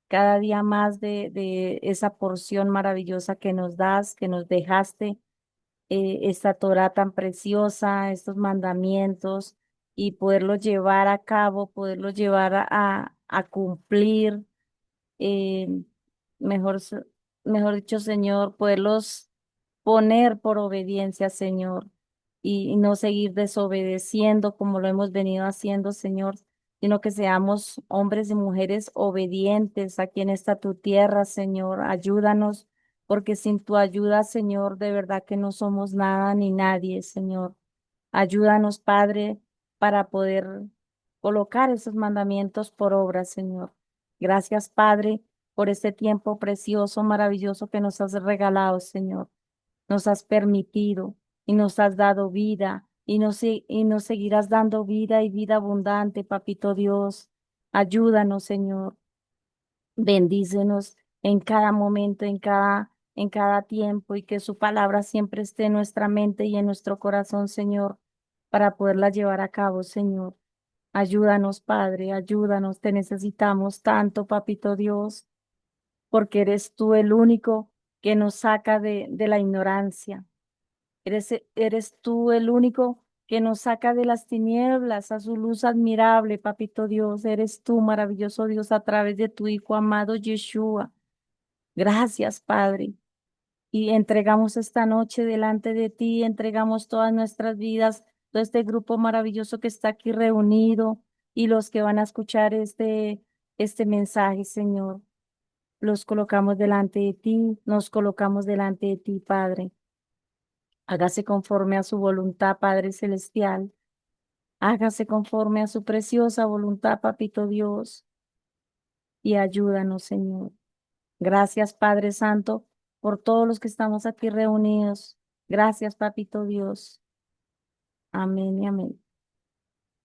de esa porción maravillosa que nos das, que nos dejaste, esta Torah tan preciosa, estos mandamientos, y poderlos llevar a cabo, poderlos llevar a cumplir, eh, mejor, mejor dicho, Señor, poderlos poner por obediencia, Señor, y no seguir desobedeciendo como lo hemos venido haciendo, Señor, sino que seamos hombres y mujeres obedientes aquí en esta tu tierra, Señor. Ayúdanos, porque sin tu ayuda, Señor, de verdad que no somos nada ni nadie, Señor. Ayúdanos, Padre, para poder colocar esos mandamientos por obra, Señor. Gracias, Padre, por este tiempo precioso, maravilloso que nos has regalado, Señor. Nos has permitido y nos has dado vida y nos seguirás dando vida y vida abundante, Papito Dios. Ayúdanos, Señor. Bendícenos en cada momento, en cada tiempo, y que su palabra siempre esté en nuestra mente y en nuestro corazón, Señor, para poderla llevar a cabo, Señor. Ayúdanos, Padre, ayúdanos. Te necesitamos tanto, Papito Dios, porque eres tú el único que nos saca de la ignorancia. Eres tú el único que nos saca de las tinieblas a su luz admirable, Papito Dios. Eres tú, maravilloso Dios, a través de tu Hijo amado Yeshua. Gracias, Padre. Y entregamos esta noche delante de ti, entregamos todas nuestras vidas, todo este grupo maravilloso que está aquí reunido y los que van a escuchar este mensaje, Señor. Los colocamos delante de ti, nos colocamos delante de ti, Padre. Hágase conforme a su voluntad, Padre Celestial. Hágase conforme a su preciosa voluntad, Papito Dios, y ayúdanos, Señor. Gracias, Padre Santo, por todos los que estamos aquí reunidos. Gracias, Papito Dios. Amén y amén.